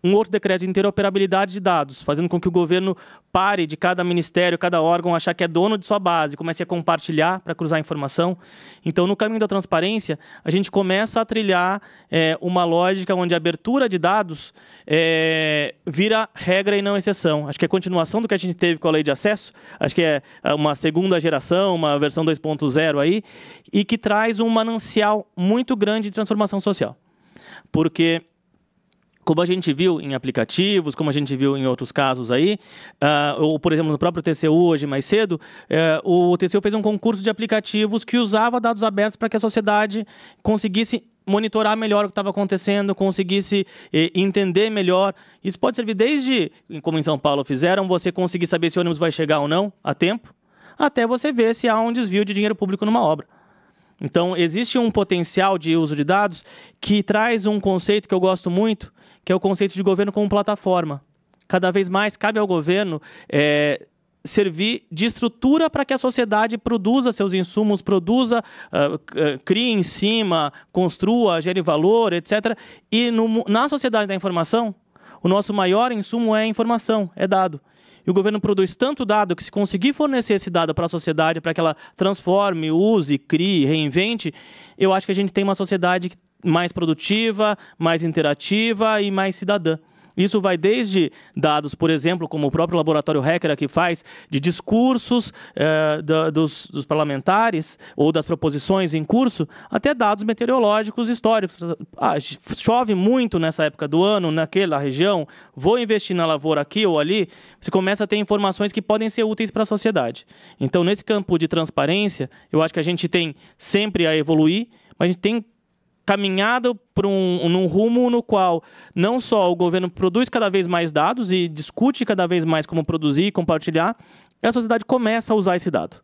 Um outro decreto de interoperabilidade de dados, fazendo com que o governo pare de cada ministério, cada órgão, achar que é dono de sua base, comece a compartilhar para cruzar informação. Então, no caminho da transparência, a gente começa a trilhar uma lógica onde a abertura de dados vira regra e não exceção. Acho que é a continuação do que a gente teve com a lei de acesso, acho que é uma segunda geração, uma versão 2.0 aí, e que traz um manancial muito grande de transformação social. Porque como a gente viu em aplicativos, como a gente viu em outros casos aí, ou, por exemplo, no próprio TCU, hoje mais cedo, o TCU fez um concurso de aplicativos que usava dados abertos para que a sociedade conseguisse monitorar melhor o que estava acontecendo, conseguisse entender melhor. Isso pode servir desde, como em São Paulo fizeram, você conseguir saber se o ônibus vai chegar ou não a tempo, até você ver se há um desvio de dinheiro público numa obra. Então, existe um potencial de uso de dados que traz um conceito que eu gosto muito, que é o conceito de governo como plataforma. Cada vez mais cabe ao governo servir de estrutura para que a sociedade produza seus insumos, crie em cima, construa, gere valor, etc. E na sociedade da informação, o nosso maior insumo é a informação, é dado. E o governo produz tanto dado que, se conseguir fornecer esse dado para a sociedade, para que ela transforme, use, crie, reinvente, eu acho que a gente tem uma sociedade mais produtiva, mais interativa e mais cidadã. Isso vai desde dados, por exemplo, como o próprio laboratório Hacker aqui faz, de discursos dos parlamentares ou das proposições em curso, até dados meteorológicos históricos. Chove muito nessa época do ano, naquela região, vou investir na lavoura aqui ou ali, você começa a ter informações que podem ser úteis para a sociedade. Então, nesse campo de transparência, eu acho que a gente tem sempre a evoluir, mas a gente tem caminhado por num rumo no qual não só o governo produz cada vez mais dados e discute cada vez mais como produzir e compartilhar, e a sociedade começa a usar esse dado.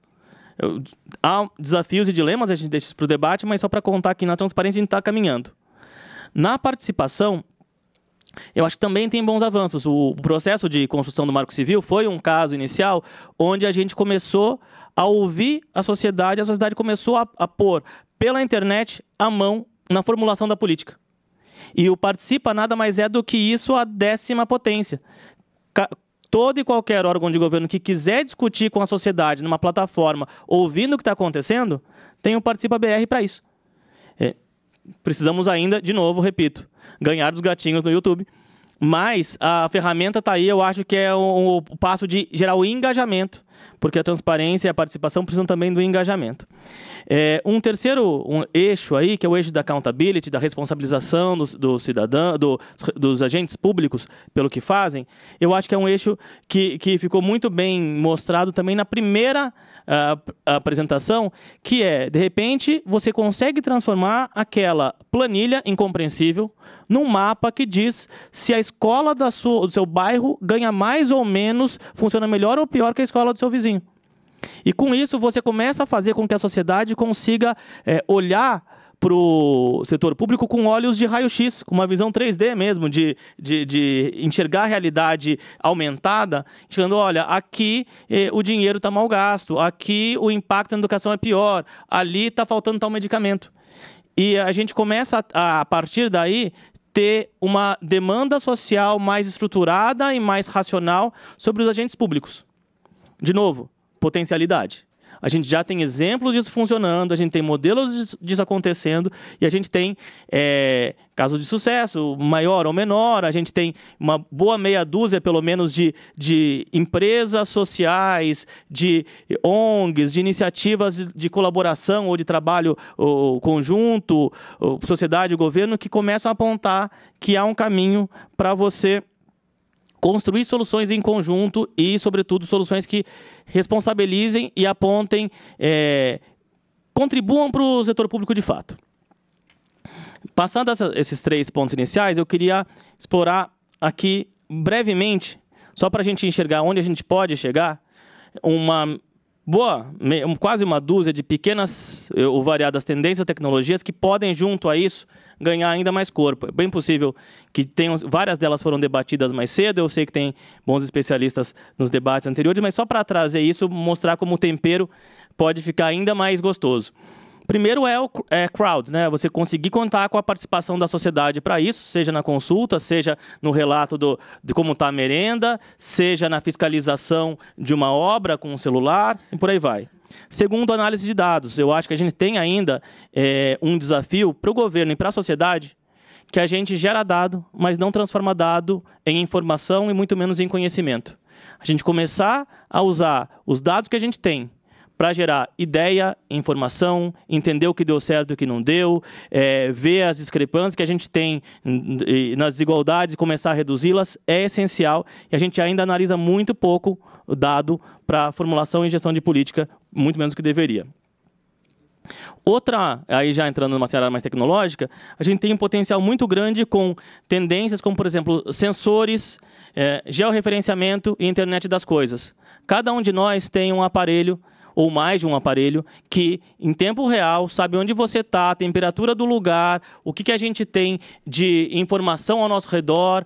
Há desafios e dilemas, a gente deixa isso para o debate, mas só para contar que na transparência a gente está caminhando. Na participação, eu acho que também tem bons avanços. O processo de construção do Marco Civil foi um caso inicial onde a gente começou a ouvir a sociedade começou a pôr pela internet a mão na formulação da política. E o Participa nada mais é do que isso a 10ª potência. Todo e qualquer órgão de governo que quiser discutir com a sociedade numa plataforma, ouvindo o que está acontecendo, tem o Participa BR para isso. Precisamos ainda, de novo, repito, ganhar dos gatinhos no YouTube, mas a ferramenta está aí, eu acho que é o passo de gerar o engajamento, porque a transparência e a participação precisam também do engajamento. Um terceiro eixo aí, que é o eixo da accountability, da responsabilização do cidadão, dos agentes públicos pelo que fazem, eu acho que é um eixo que ficou muito bem mostrado também na primeira apresentação, que é, de repente, você consegue transformar aquela planilha incompreensível num mapa que diz se a escola do seu bairro ganha mais ou menos, funciona melhor ou pior que a escola do seu vizinho. E com isso você começa a fazer com que a sociedade consiga olhar para o setor público com olhos de raio-x, com uma visão 3D mesmo, de enxergar a realidade aumentada, enxergando, olha, aqui o dinheiro está mal gasto, aqui o impacto na educação é pior, ali está faltando tal medicamento. E a gente começa, a partir daí, ter uma demanda social mais estruturada e mais racional sobre os agentes públicos. De novo, potencialidade. A gente já tem exemplos disso funcionando, a gente tem modelos disso acontecendo, e a gente tem casos de sucesso, maior ou menor, a gente tem uma boa meia dúzia, pelo menos, de empresas sociais, de ONGs, de iniciativas de colaboração ou de trabalho conjunto, sociedade e governo, que começam a apontar que há um caminho para você construir soluções em conjunto e, sobretudo, soluções que responsabilizem e apontem, contribuam para o setor público de fato. Passando esses 3 pontos iniciais, eu queria explorar aqui brevemente, só para a gente enxergar onde a gente pode chegar, quase uma dúzia de pequenas ou variadas tendências ou tecnologias que podem, junto a isso, ganhar ainda mais corpo. É bem possível que várias delas foram debatidas mais cedo, eu sei que tem bons especialistas nos debates anteriores, mas só para trazer isso, mostrar como o tempero pode ficar ainda mais gostoso. Primeiro crowd, né? Você conseguir contar com a participação da sociedade para isso, seja na consulta, seja no relato de como está a merenda, seja na fiscalização de uma obra com um celular, e por aí vai. Segundo, análise de dados. Eu acho que a gente tem ainda um desafio para o governo e para a sociedade, que a gente gera dado, mas não transforma dado em informação e muito menos em conhecimento. A gente começar a usar os dados que a gente tem para gerar ideia, informação, entender o que deu certo e o que não deu, ver as discrepâncias que a gente tem nas desigualdades e começar a reduzi-las, é essencial. E a gente ainda analisa muito pouco o dado para formulação e gestão de política, muito menos do que deveria. Outra, aí já entrando numa área mais tecnológica, a gente tem um potencial muito grande com tendências como, por exemplo, sensores, georreferenciamento e internet das coisas. Cada um de nós tem um aparelho, ou mais de um aparelho, que em tempo real sabe onde você está, a temperatura do lugar, o que a gente tem de informação ao nosso redor,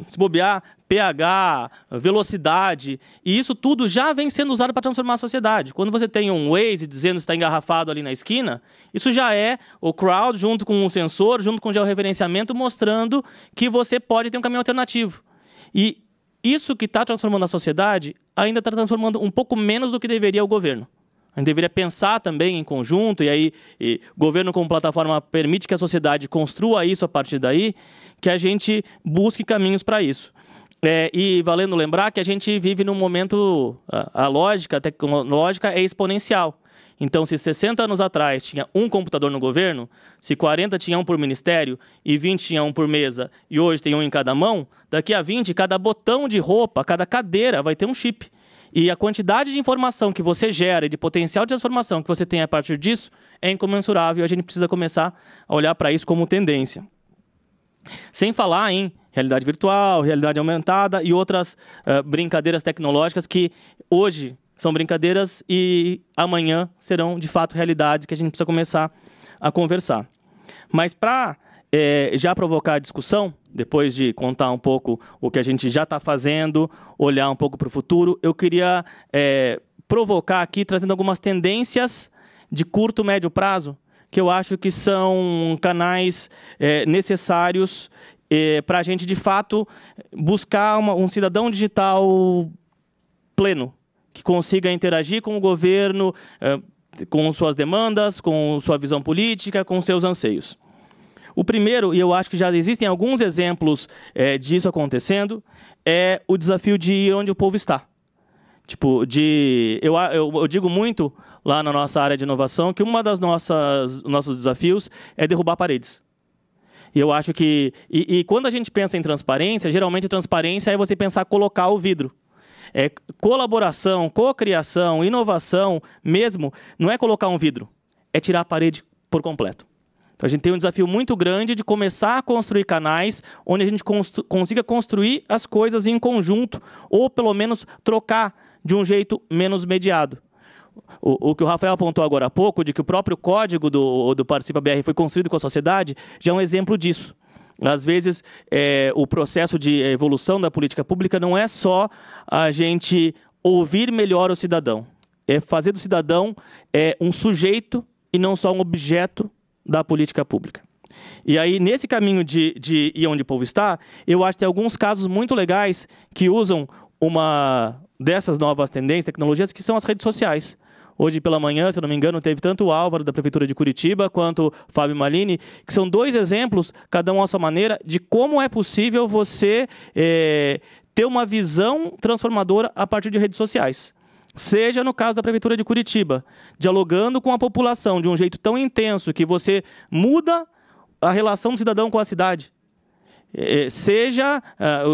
se bobear, pH, velocidade, e isso tudo já vem sendo usado para transformar a sociedade. Quando você tem um Waze dizendo que está engarrafado ali na esquina, isso já é o crowd junto com um sensor, junto com o georreferenciamento, mostrando que você pode ter um caminho alternativo. E isso que está transformando a sociedade ainda está transformando um pouco menos do que deveria o governo. A gente deveria pensar também em conjunto, e aí o governo como plataforma permite que a sociedade construa isso a partir daí, que a gente busque caminhos para isso. E valendo lembrar que a gente vive num momento, a lógica tecnológica é exponencial. Então, se 60 anos atrás tinha um computador no governo, se 40 tinha um por ministério e 20 tinha um por mesa, e hoje tem um em cada mão, daqui a 20, cada botão de roupa, cada cadeira vai ter um chip. E a quantidade de informação que você gera e de potencial de transformação que você tem a partir disso é incomensurável. A gente precisa começar a olhar para isso como tendência. Sem falar em realidade virtual, realidade aumentada e outras brincadeiras tecnológicas que hoje são brincadeiras e amanhã serão, de fato, realidades que a gente precisa começar a conversar. Mas para já provocar a discussão, depois de contar um pouco o que a gente já está fazendo, olhar um pouco para o futuro, eu queria provocar aqui, trazendo algumas tendências de curto, médio prazo, que eu acho que são canais necessários para a gente, de fato, buscar um cidadão digital pleno, que consiga interagir com o governo, com suas demandas, com sua visão política, com seus anseios. O primeiro, e eu acho que já existem alguns exemplos disso acontecendo, é o desafio de ir onde o povo está. Tipo, eu digo muito lá na nossa área de inovação que uma das nossos desafios é derrubar paredes. E eu acho que... E quando a gente pensa em transparência, geralmente a transparência é você pensar colocar o vidro. Colaboração, cocriação, inovação mesmo, não é colocar um vidro, é tirar a parede por completo. Então, a gente tem um desafio muito grande de começar a construir canais onde a gente consiga construir as coisas em conjunto, ou pelo menos trocar de um jeito menos mediado. O que o Rafael apontou agora há pouco, de que o próprio código do Participa BR foi construído com a sociedade, já é um exemplo disso. Às vezes, o processo de evolução da política pública não é só a gente ouvir melhor o cidadão. É fazer do cidadão um sujeito e não só um objeto da política pública. E aí, nesse caminho de ir onde o povo está, eu acho que tem alguns casos muito legais que usam uma dessas novas tendências, tecnologias, que são as redes sociais. Hoje pela manhã, se eu não me engano, teve tanto o Álvaro, da Prefeitura de Curitiba, quanto o Fábio Malini, que são 2 exemplos, cada um à sua maneira, de como é possível você ter uma visão transformadora a partir de redes sociais. Seja no caso da Prefeitura de Curitiba, dialogando com a população de um jeito tão intenso que você muda a relação do cidadão com a cidade. Seja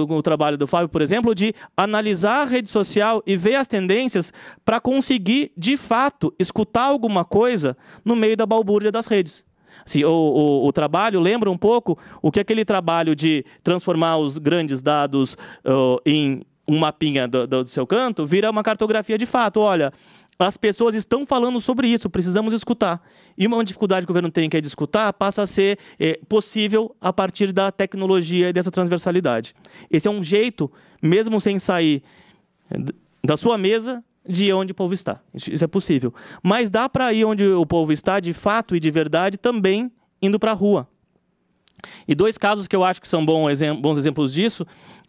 o trabalho do Fábio, por exemplo, de analisar a rede social e ver as tendências para conseguir, de fato, escutar alguma coisa no meio da balbúrdia das redes. Assim, o trabalho lembra um pouco o que aquele trabalho de transformar os grandes dados em um mapinha do seu canto vira uma cartografia de fato. Olha, as pessoas estão falando sobre isso, precisamos escutar. E uma dificuldade que o governo tem, que é de escutar, passa a ser possível a partir da tecnologia e dessa transversalidade. Esse é um jeito, mesmo sem sair da sua mesa, de ir onde o povo está. Isso é possível. Mas dá para ir onde o povo está, de fato e de verdade, também indo para a rua. E 2 casos que eu acho que são bons exemplos disso.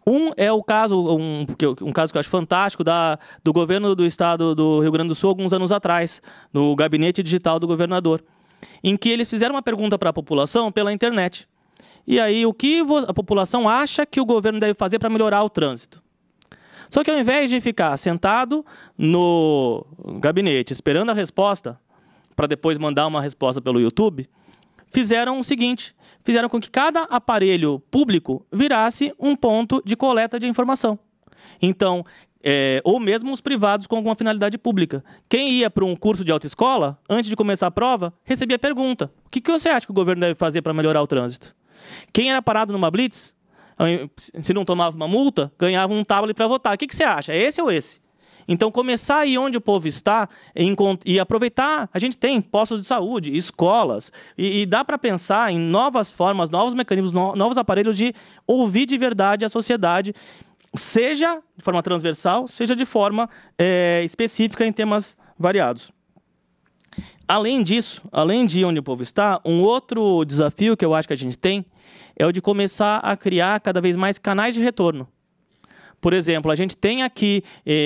Um é o caso, um caso que eu acho fantástico, do governo do estado do Rio Grande do Sul, alguns anos atrás, no gabinete digital do governador, em que eles fizeram uma pergunta para a população pela internet. E aí, o que a população acha que o governo deve fazer para melhorar o trânsito? Só que ao invés de ficar sentado no gabinete esperando a resposta, para depois mandar uma resposta pelo YouTube, fizeram o seguinte: fizeram com que cada aparelho público virasse um ponto de coleta de informação. Então, ou mesmo os privados com alguma finalidade pública. Quem ia para um curso de autoescola, antes de começar a prova, recebia a pergunta: o que você acha que o governo deve fazer para melhorar o trânsito? Quem era parado numa blitz, se não tomava uma multa, ganhava um tablet para votar. O que você acha? É esse ou esse? Então, começar aí onde o povo está e aproveitar. A gente tem postos de saúde, escolas, e dá para pensar em novas formas, novos mecanismos, novos aparelhos de ouvir de verdade a sociedade, seja de forma transversal, seja de forma específica em temas variados. Além disso, além de onde o povo está, um outro desafio que eu acho que a gente tem é o de começar a criar cada vez mais canais de retorno. Por exemplo, a gente tem aqui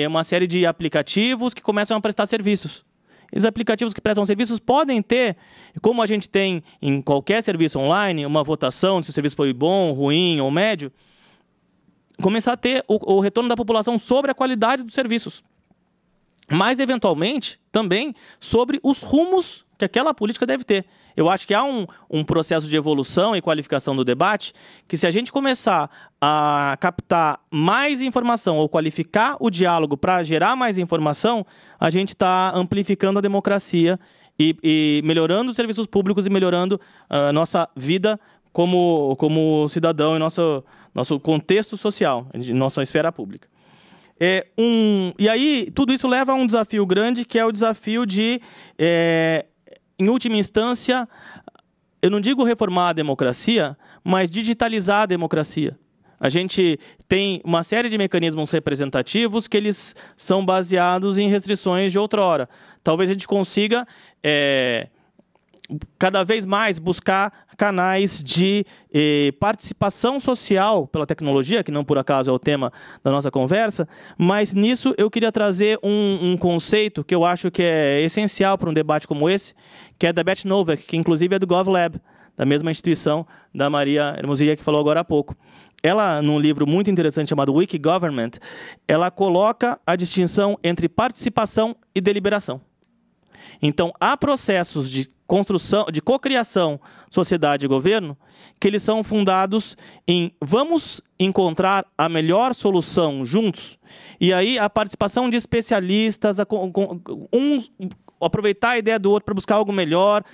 uma série de aplicativos que começam a prestar serviços. Esses aplicativos que prestam serviços podem ter, como a gente tem em qualquer serviço online, uma votação se o serviço foi bom, ruim ou médio, começar a ter o retorno da população sobre a qualidade dos serviços. Mas, eventualmente, também sobre os rumos que aquela política deve ter. Eu acho que há um processo de evolução e qualificação do debate que, se a gente começar a captar mais informação ou qualificar o diálogo para gerar mais informação, a gente está amplificando a democracia e melhorando os serviços públicos e melhorando a nossa vida como cidadão e nosso contexto social, nossa esfera pública. E aí, tudo isso leva a um desafio grande, que é o desafio de, em última instância, eu não digo reformar a democracia, mas digitalizar a democracia. A gente tem uma série de mecanismos representativos que eles são baseados em restrições de outrora. Talvez a gente consiga cada vez mais buscar canais de participação social pela tecnologia, que não por acaso é o tema da nossa conversa, mas nisso eu queria trazer um conceito que eu acho que é essencial para um debate como esse, que é da Beth Novak, que inclusive é do GovLab, da mesma instituição da Maria Hermosilha, que falou agora há pouco. Ela, num livro muito interessante chamado Weak Government, ela coloca a distinção entre participação e deliberação. Então, há processos de construção, de cocriação, sociedade e governo, que eles são fundados em vamos encontrar a melhor solução juntos, e aí a participação de especialistas, aproveitar a ideia do outro para buscar algo melhor,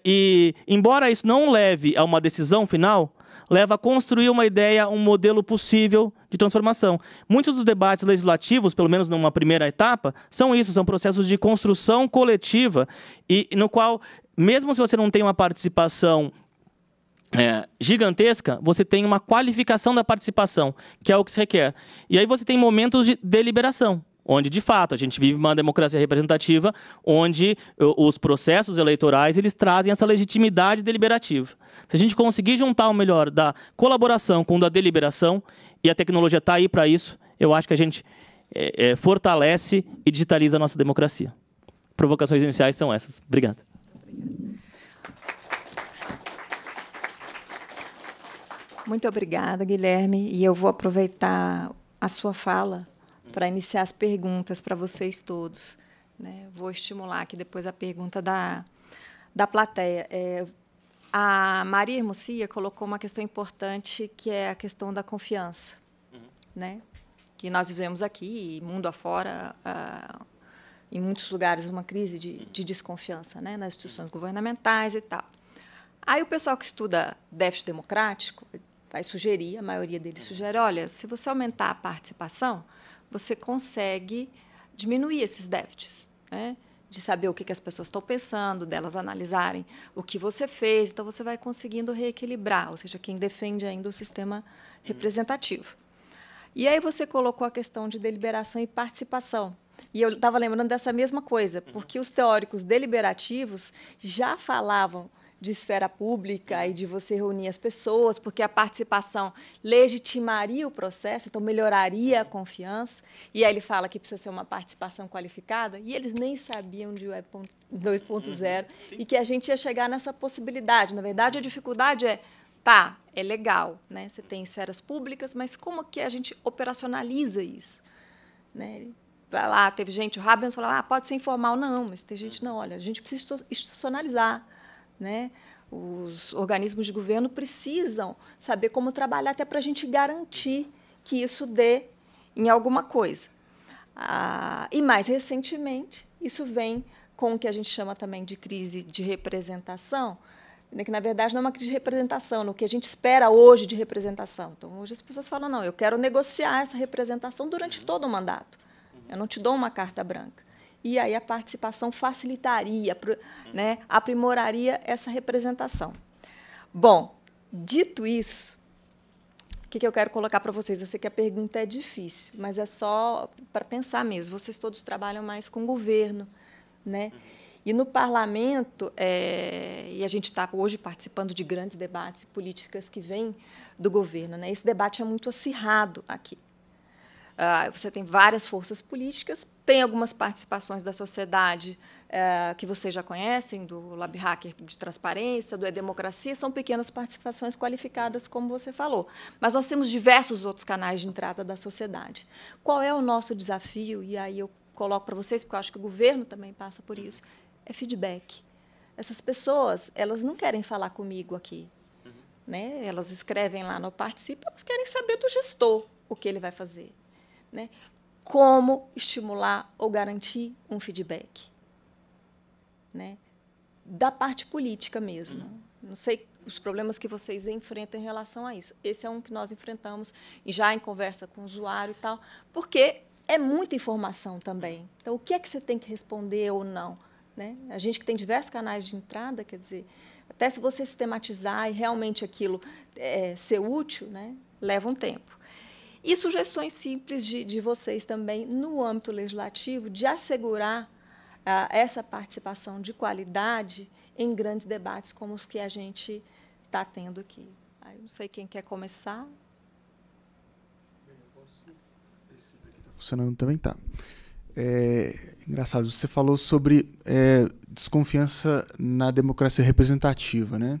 e embora isso não leve a uma decisão final, leva a construir uma ideia, um modelo possível de transformação. Muitos dos debates legislativos, pelo menos numa primeira etapa, são isso, são processos de construção coletiva, e no qual, mesmo se você não tem uma participação gigantesca, você tem uma qualificação da participação, que é o que se requer. E aí você tem momentos de deliberação, onde, de fato, a gente vive uma democracia representativa, onde os processos eleitorais eles trazem essa legitimidade deliberativa. Se a gente conseguir juntar o melhor da colaboração com o da deliberação, e a tecnologia está aí para isso, eu acho que a gente fortalece e digitaliza a nossa democracia. Provocações iniciais são essas. Obrigado. Muito obrigada, Guilherme. E eu vou aproveitar a sua fala para iniciar as perguntas para vocês todos, né? Vou estimular aqui depois a pergunta da plateia. A Maria Hermosilha colocou uma questão importante, que é a questão da confiança, né? Que nós vivemos aqui, mundo afora, em muitos lugares, uma crise de desconfiança, né? Nas instituições governamentais e tal. Aí o pessoal que estuda déficit democrático vai sugerir, a maioria deles sugere, olha, se você aumentar a participação, você consegue diminuir esses déficits, né? De saber o que as pessoas estão pensando, delas analisarem o que você fez, então você vai conseguindo reequilibrar, ou seja, quem defende ainda o sistema representativo. E aí você colocou a questão de deliberação e participação. E eu estava lembrando dessa mesma coisa, porque os teóricos deliberativos já falavam de esfera pública e de você reunir as pessoas, porque a participação legitimaria o processo, então melhoraria a confiança. E aí ele fala que precisa ser uma participação qualificada, e eles nem sabiam de Web 2.0 e que a gente ia chegar nessa possibilidade. Na verdade, a dificuldade é legal, né? Você tem esferas públicas, mas como que a gente operacionaliza isso? Né? Lá teve gente, o Rabens falou, pode ser informal. Não, mas tem gente, não, olha, a gente precisa institucionalizar. Né? Os organismos de governo precisam saber como trabalhar até para a gente garantir que isso dê em alguma coisa. E, mais recentemente, isso vem com o que a gente chama também de crise de representação, né? Que, na verdade, não é uma crise de representação, no que a gente espera hoje de representação. Então, hoje as pessoas falam, não, eu quero negociar essa representação durante todo o mandato. Eu não te dou uma carta branca. E aí a participação facilitaria, né, aprimoraria essa representação. Bom, dito isso, o que eu quero colocar para vocês? Eu sei que a pergunta é difícil, mas é só para pensar mesmo. Vocês todos trabalham mais com governo, né? E no parlamento, e a gente está hoje participando de grandes debates e políticas que vêm do governo, né? Esse debate é muito acirrado aqui. Você tem várias forças políticas, tem algumas participações da sociedade que vocês já conhecem, do Lab Hacker de transparência, do E-Democracia, são pequenas participações qualificadas, como você falou. Mas nós temos diversos outros canais de entrada da sociedade. Qual é o nosso desafio? E aí eu coloco para vocês, porque eu acho que o governo também passa por isso, é feedback. Essas pessoas, elas não querem falar comigo aqui. Né? Elas escrevem lá no Participa, elas querem saber do gestor o que ele vai fazer. Né? Como estimular ou garantir um feedback, né? Da parte política mesmo. Não sei os problemas que vocês enfrentam em relação a isso. Esse é um que nós enfrentamos, e já em conversa com o usuário e tal, porque é muita informação também. Então, o que é que você tem que responder ou não? Né? A gente que tem diversos canais de entrada, quer dizer, até se você sistematizar e realmente aquilo ser útil, né, leva um tempo. E sugestões simples de vocês também, no âmbito legislativo, de assegurar essa participação de qualidade em grandes debates como os que a gente está tendo aqui. Eu não sei quem quer começar. Esse daqui está funcionando também, tá. Engraçado, você falou sobre desconfiança na democracia representativa, né?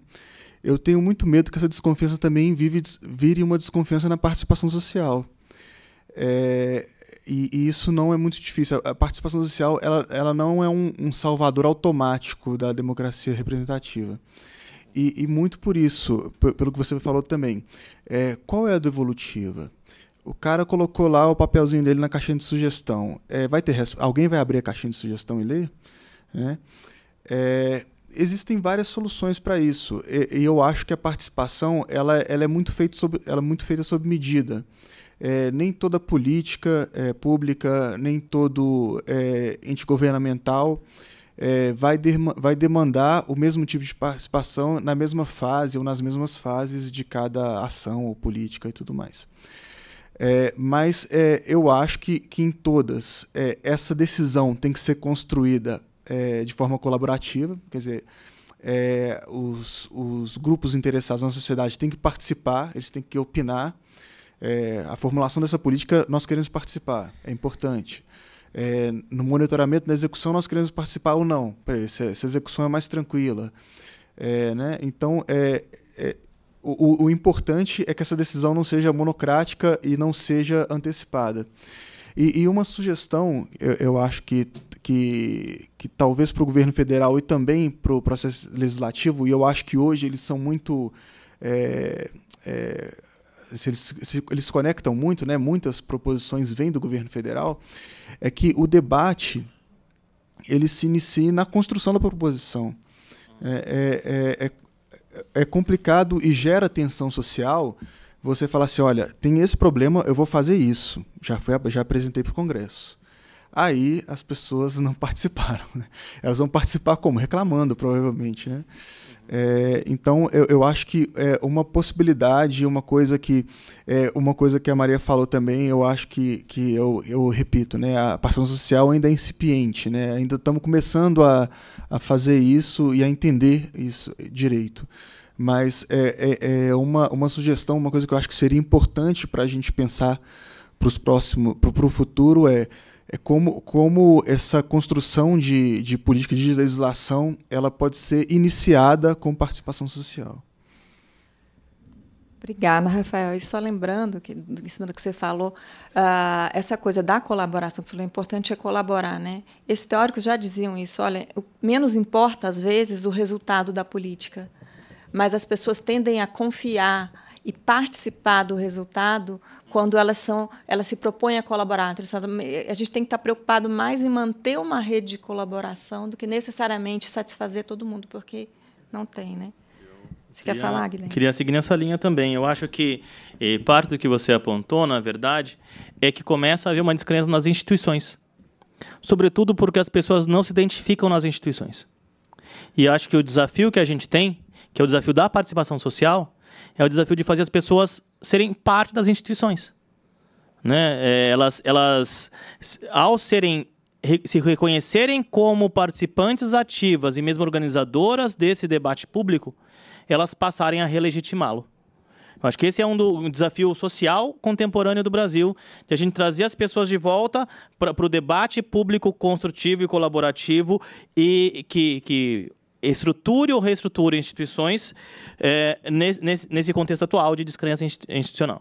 Eu tenho muito medo que essa desconfiança também vire uma desconfiança na participação social. E isso não é muito difícil. A participação social ela não é um salvador automático da democracia representativa. E muito por isso, pelo que você falou também, qual é a devolutiva? O cara colocou lá o papelzinho dele na caixinha de sugestão. Alguém vai abrir a caixinha de sugestão e ler? Né? Existem várias soluções para isso. E eu acho que a participação ela é muito feita sob medida. Nem toda política pública, nem todo ente governamental vai demandar o mesmo tipo de participação na mesma fase ou nas mesmas fases de cada ação ou política e tudo mais. Mas eu acho que em todas essa decisão tem que ser construída de forma colaborativa, quer dizer, os grupos interessados na sociedade têm que participar, eles têm que opinar. A formulação dessa política, nós queremos participar, é importante. No monitoramento da execução, nós queremos participar ou não, se a execução é mais tranquila. Né? Então, o importante é que essa decisão não seja monocrática e não seja antecipada. E uma sugestão, eu acho que talvez para o governo federal e também para o processo legislativo, e eu acho que hoje eles são muito... eles se conectam muito, né? Muitas proposições vêm do governo federal, é que o debate ele se inicie na construção da proposição. É complicado e gera tensão social você falar assim, olha, tem esse problema, eu vou fazer isso. Já apresentei para o Congresso. Aí as pessoas não participaram. Né? Elas vão participar como? Reclamando, provavelmente. Né? Então, eu acho que uma possibilidade, uma coisa que a Maria falou também, eu acho que eu repito, né? A participação social ainda é incipiente, né? Ainda estamos começando a fazer isso e a entender isso direito. Mas uma sugestão, uma coisa que eu acho que seria importante para a gente pensar para o futuro como essa construção de política de legislação ela pode ser iniciada com participação social. Obrigada, Rafael. E só lembrando, em cima do que você falou, essa coisa da colaboração, que você falou, importante é colaborar. Né? Esses teóricos já diziam isso. Olha, menos importa, às vezes, o resultado da política, mas as pessoas tendem a confiar e participar do resultado quando elas se propõem a colaborar. A gente tem que estar preocupado mais em manter uma rede de colaboração do que necessariamente satisfazer todo mundo, porque não tem, né? Você quer falar, Guilherme? Queria seguir nessa linha também. Eu acho que parte do que você apontou, na verdade, é que começa a haver uma descrença nas instituições. Sobretudo porque as pessoas não se identificam nas instituições. E acho que o desafio que a gente tem, que é o desafio da participação social, é o desafio de fazer as pessoas serem parte das instituições. Né? Elas, ao se reconhecerem como participantes ativas e mesmo organizadoras desse debate público, elas passarem a relegitimá-lo. Eu acho que esse é um desafio social contemporâneo do Brasil, de a gente trazer as pessoas de volta para o debate público construtivo e colaborativo e que estruture ou reestruture instituições nesse contexto atual de descrença institucional.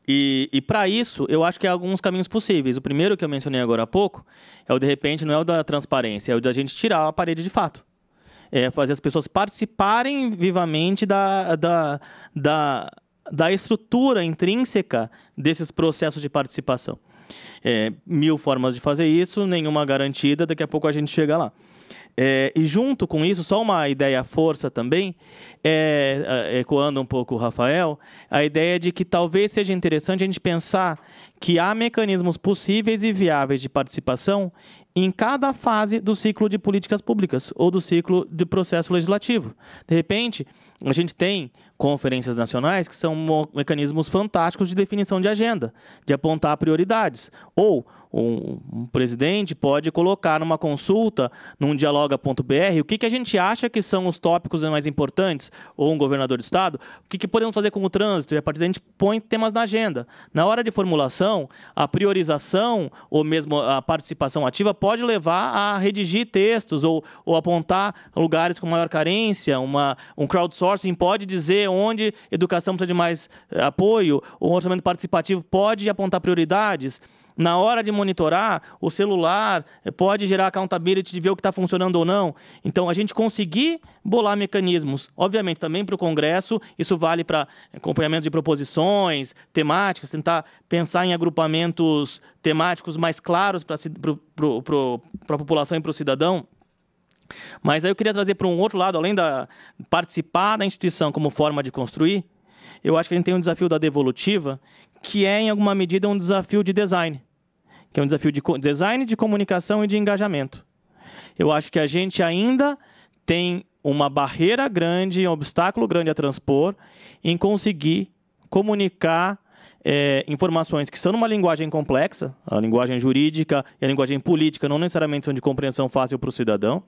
E para isso, eu acho que há alguns caminhos possíveis. O primeiro que eu mencionei agora há pouco é de repente, não é o da transparência, é o da gente tirar a parede de fato. Fazer as pessoas participarem vivamente da estrutura intrínseca desses processos de participação. 1000 formas de fazer isso, nenhuma garantida, daqui a pouco a gente chega lá. E junto com isso, só uma ideia força também, ecoando um pouco o Rafael, a ideia de que talvez seja interessante a gente pensar que há mecanismos possíveis e viáveis de participação em cada fase do ciclo de políticas públicas ou do ciclo de processo legislativo. De repente, a gente tem conferências nacionais, que são mecanismos fantásticos de definição de agenda, de apontar prioridades. Ou um presidente pode colocar numa consulta, num dialoga.br, o que a gente acha que são os tópicos mais importantes, ou um governador de estado, o que podemos fazer com o trânsito, e a partir daí a gente põe temas na agenda. Na hora de formulação, a priorização, ou mesmo a participação ativa, pode levar a redigir textos, ou apontar lugares com maior carência, um crowdsourcing pode dizer onde educação precisa de mais apoio, o orçamento participativo pode apontar prioridades. Na hora de monitorar, o celular pode gerar accountability de ver o que está funcionando ou não. Então, a gente conseguir bolar mecanismos, obviamente também para o Congresso, isso vale para acompanhamento de proposições, temáticas, tentar pensar em agrupamentos temáticos mais claros para a população e para o cidadão. Mas aí eu queria trazer para um outro lado, além da participar da instituição como forma de construir, eu acho que a gente tem um desafio da devolutiva, que é, em alguma medida, um desafio de design, que é um desafio de design, de comunicação e de engajamento. Eu acho que a gente ainda tem uma barreira grande, um obstáculo grande a transpor em conseguir comunicar informações que são numa linguagem complexa, a linguagem jurídica e a linguagem política não necessariamente são de compreensão fácil para o cidadão.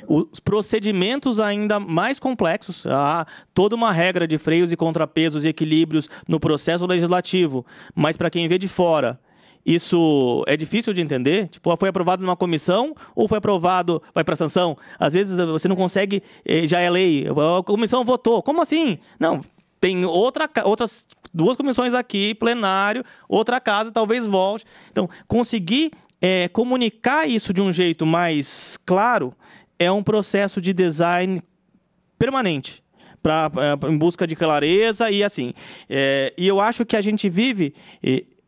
Os procedimentos ainda mais complexos, há toda uma regra de freios e contrapesos e equilíbrios no processo legislativo, mas para quem vê de fora, isso é difícil de entender. Tipo, foi aprovado numa comissão ou foi aprovado, vai para sanção? Às vezes você não consegue, já é lei, a comissão votou. Como assim? Não, tem outras duas comissões aqui, plenário, outra casa, talvez volte. Então, conseguir comunicar isso de um jeito mais claro é um processo de design permanente, em busca de clareza e assim. E eu acho que a gente vive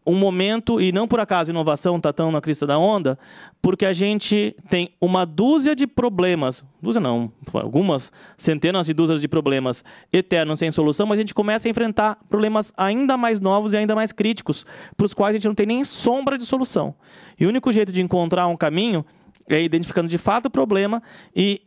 um momento, e não por acaso a inovação está tão na crista da onda, porque a gente tem uma dúzia de problemas, dúzia não, algumas centenas de dúzias de problemas eternos sem solução, mas a gente começa a enfrentar problemas ainda mais novos e ainda mais críticos, para os quais a gente não tem nem sombra de solução. E o único jeito de encontrar um caminho é identificando de fato o problema e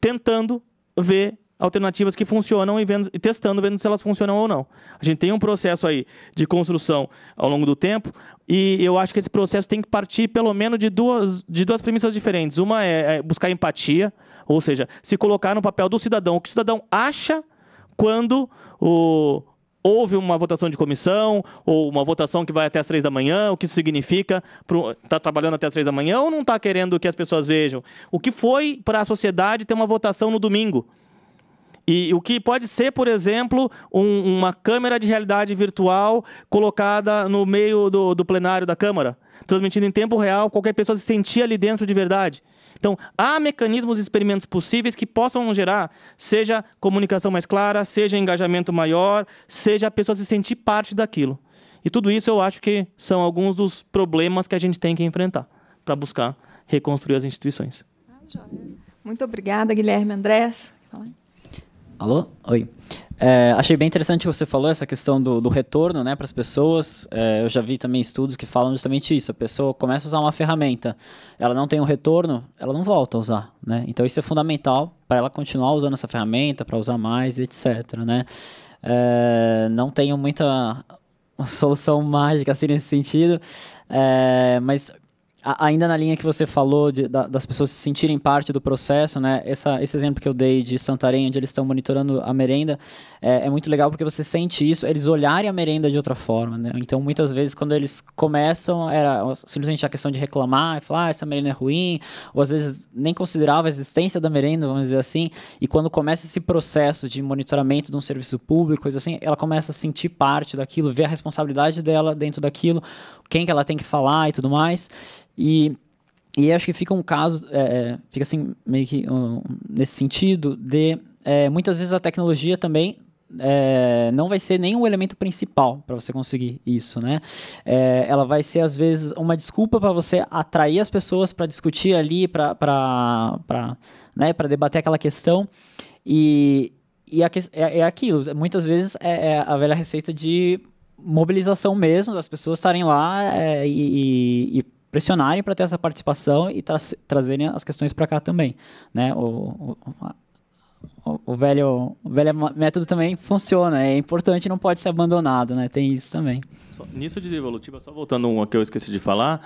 tentando ver alternativas que funcionam e testando, vendo se elas funcionam ou não. A gente tem um processo aí de construção ao longo do tempo e eu acho que esse processo tem que partir pelo menos de duas premissas diferentes. Uma é buscar empatia, ou seja, se colocar no papel do cidadão, o que o cidadão acha quando houve uma votação de comissão, ou uma votação que vai até as 3 da manhã, o que isso significa, está trabalhando até as 3 da manhã ou não está querendo que as pessoas vejam? O que foi para a sociedade ter uma votação no domingo? E o que pode ser, por exemplo, uma câmera de realidade virtual colocada no meio do plenário da Câmara, transmitindo em tempo real, qualquer pessoa se sentir ali dentro de verdade. Então, há mecanismos e experimentos possíveis que possam gerar, seja comunicação mais clara, seja engajamento maior, seja a pessoa se sentir parte daquilo. E tudo isso eu acho que são alguns dos problemas que a gente tem que enfrentar para buscar reconstruir as instituições. Muito obrigada, Guilherme. Andrés? Alô? Oi. Achei bem interessante o que você falou, essa questão do retorno, né, para as pessoas. Eu já vi também estudos que falam justamente isso. A pessoa começa a usar uma ferramenta, ela não tem um retorno, ela não volta a usar, né? Então isso é fundamental para ela continuar usando essa ferramenta, para usar mais, etc, né? Não tenho muita solução mágica assim nesse sentido, mas ainda na linha que você falou das pessoas se sentirem parte do processo, né? Esse exemplo que eu dei de Santarém, onde eles estão monitorando a merenda, é muito legal porque você sente isso, eles olharem a merenda de outra forma, né? Então, muitas vezes, quando eles começam, era simplesmente a questão de reclamar, e falar, essa merenda é ruim, ou às vezes nem considerava a existência da merenda, vamos dizer assim, e quando começa esse processo de monitoramento de um serviço público, coisa assim, ela começa a sentir parte daquilo, ver a responsabilidade dela dentro daquilo, quem que ela tem que falar e tudo mais. E acho que fica um caso, fica assim, meio que nesse sentido de, muitas vezes a tecnologia também não vai ser nenhum elemento principal para você conseguir isso, né? Ela vai ser, às vezes, uma desculpa para você atrair as pessoas para discutir ali, para debater aquela questão. E é aquilo, muitas vezes é a velha receita de mobilização mesmo, das pessoas estarem lá e pressionarem para ter essa participação e trazerem as questões para cá também, né? o velho método também funciona, é importante, não pode ser abandonado, né? Tem isso também. Nisso de evolutiva, só voltando um que eu esqueci de falar,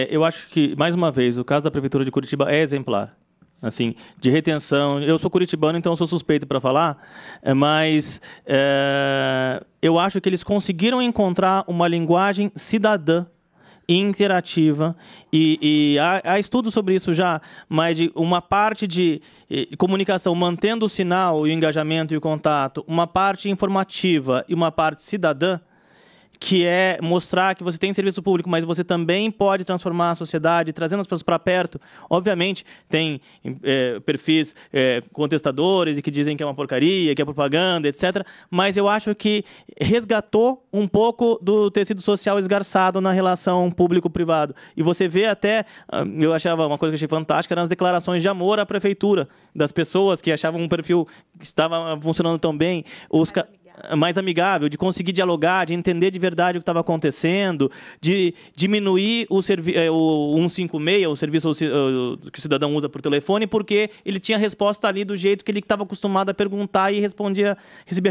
eu acho que, mais uma vez, o caso da Prefeitura de Curitiba é exemplar. Assim, de retenção. Eu sou curitibano, então eu sou suspeito para falar, mas eu acho que eles conseguiram encontrar uma linguagem cidadã interativa e há estudos sobre isso já, mas de uma parte de comunicação mantendo o sinal, o engajamento e o contato, uma parte informativa e uma parte cidadã, que é mostrar que você tem serviço público, mas você também pode transformar a sociedade, trazendo as pessoas para perto. Obviamente, tem perfis contestadores e que dizem que é uma porcaria, que é propaganda, etc. Mas eu acho que resgatou um pouco do tecido social esgarçado na relação público-privado. E você vê até, eu achava uma coisa que eu achei fantástica, eram as declarações de amor à prefeitura, das pessoas que achavam um perfil que estava funcionando tão bem. Mais amigável, de conseguir dialogar, de entender de verdade o que estava acontecendo, de diminuir o 156, o serviço que o cidadão usa por telefone, porque ele tinha a resposta ali do jeito que ele estava acostumado a perguntar e recebia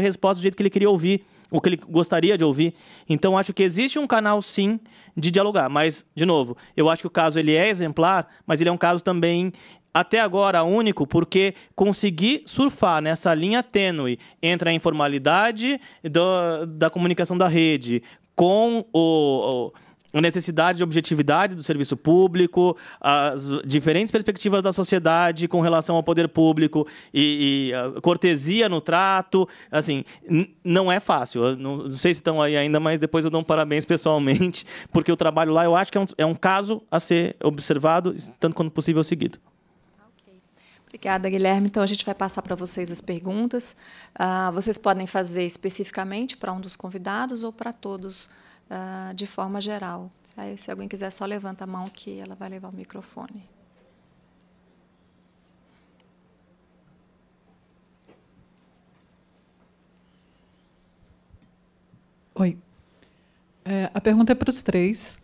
a resposta do jeito que ele queria ouvir, o que ele gostaria de ouvir. Então, acho que existe um canal, sim, de dialogar. Mas, de novo, eu acho que o caso ele é exemplar, mas ele é um caso também até agora único, porque conseguir surfar nessa linha tênue entre a informalidade da comunicação da rede com a necessidade de objetividade do serviço público, as diferentes perspectivas da sociedade com relação ao poder público e a cortesia no trato, assim, não é fácil. Eu não sei se estão aí ainda, mas depois eu dou um parabéns pessoalmente, porque o trabalho lá eu acho que é um caso a ser observado, tanto quanto possível seguido. Obrigada, Guilherme. Então, a gente vai passar para vocês as perguntas. Vocês podem fazer especificamente para um dos convidados ou para todos de forma geral. Aí, se alguém quiser, só levanta a mão que ela vai levar o microfone. Oi. A pergunta é para os três.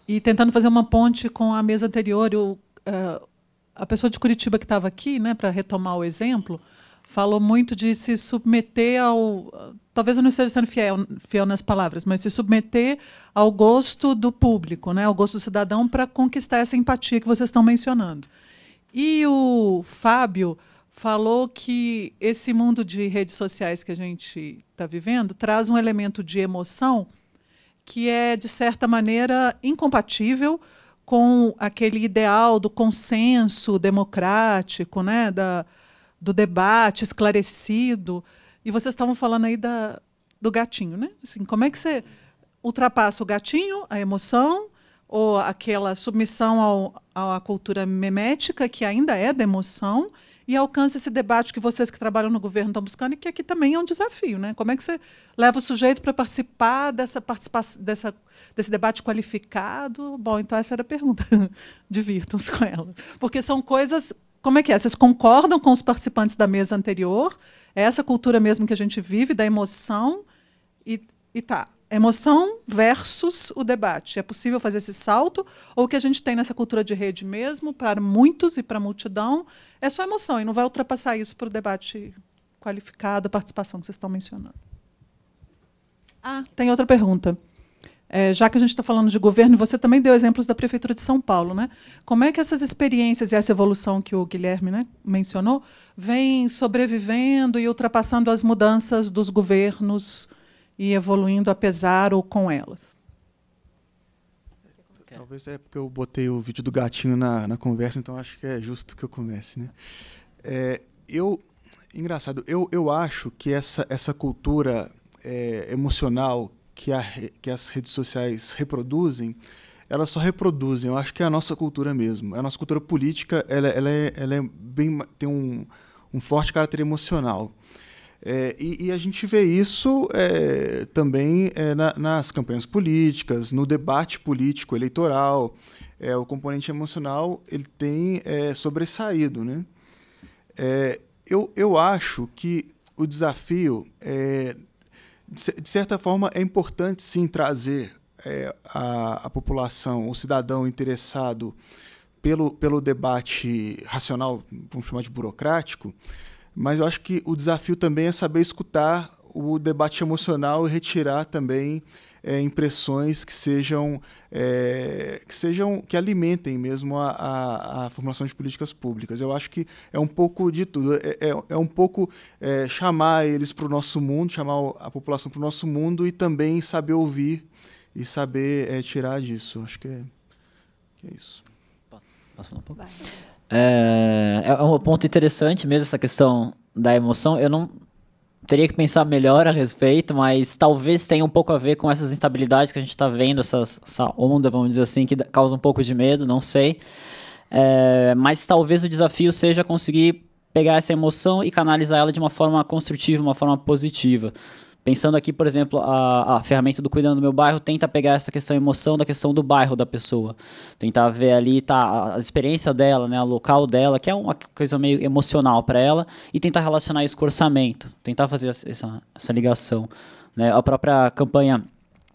E tentando fazer uma ponte com a mesa anterior, a pessoa de Curitiba que estava aqui, né, para retomar o exemplo, falou muito de se submeter ao... Talvez eu não esteja sendo fiel nas palavras, mas se submeter ao gosto do público, né, ao gosto do cidadão, para conquistar essa empatia que vocês estão mencionando. E o Fábio falou que esse mundo de redes sociais que a gente está vivendo traz um elemento de emoção que é, de certa maneira, incompatível com aquele ideal do consenso democrático, né, do debate esclarecido. E vocês estavam falando aí do gatinho, né? Assim, como é que você ultrapassa o gatinho, a emoção, ou aquela submissão à cultura memética, que ainda é da emoção, e alcança esse debate que vocês que trabalham no governo estão buscando, e que aqui também é um desafio, né? Como é que você leva o sujeito para participar desse debate qualificado? Bom, então essa era a pergunta. Divirtam-se com ela. Porque são coisas... Como é que é? Vocês concordam com os participantes da mesa anterior? É essa cultura mesmo que a gente vive, da emoção, e tá. Emoção versus o debate. É possível fazer esse salto? Ou o que a gente tem nessa cultura de rede mesmo, para muitos e para a multidão, é só emoção, e não vai ultrapassar isso para o debate qualificado, a participação que vocês estão mencionando. Tem outra pergunta. Já que a gente está falando de governo, você também deu exemplos da Prefeitura de São Paulo, né? Como é que essas experiências e essa evolução que o Guilherme, né, mencionou vem sobrevivendo e ultrapassando as mudanças dos governos e evoluindo apesar ou com elas? Talvez é porque eu botei o vídeo do gatinho na conversa, então acho que é justo que eu comece, né? Engraçado, eu acho que essa cultura emocional que as redes sociais reproduzem, elas só reproduzem. Eu acho que é a nossa cultura mesmo. A nossa cultura política ela tem um forte caráter emocional. E a gente vê isso também nas campanhas políticas, no debate político eleitoral. O componente emocional ele tem sobressaído, né? Eu acho que o desafio, de certa forma, é importante, sim, trazer a população, o cidadão interessado pelo debate racional, vamos chamar de burocrático, Mas eu acho que o desafio também é saber escutar o debate emocional e retirar também impressões que alimentem mesmo a formulação de políticas públicas. Eu acho que é um pouco de tudo. É um pouco chamar eles para o nosso mundo, chamar a população para o nosso mundo e também saber ouvir e saber tirar disso. Acho que é isso. Posso falar um pouco? É um ponto interessante mesmo essa questão da emoção. Eu não teria que pensar melhor a respeito, mas talvez tenha um pouco a ver com essas instabilidades que a gente está vendo, essa onda, vamos dizer assim, que causa um pouco de medo, não sei. Mas talvez o desafio seja conseguir pegar essa emoção e canalizar ela de uma forma construtiva, uma forma positiva. Pensando aqui, por exemplo, a ferramenta do Cuidando do Meu Bairro tenta pegar essa questão emoção da questão do bairro da pessoa. Tentar ver ali a experiência dela, né, o local dela, que é uma coisa meio emocional para ela, e tentar relacionar isso com o orçamento. Tentar fazer essa ligação. Né? A própria campanha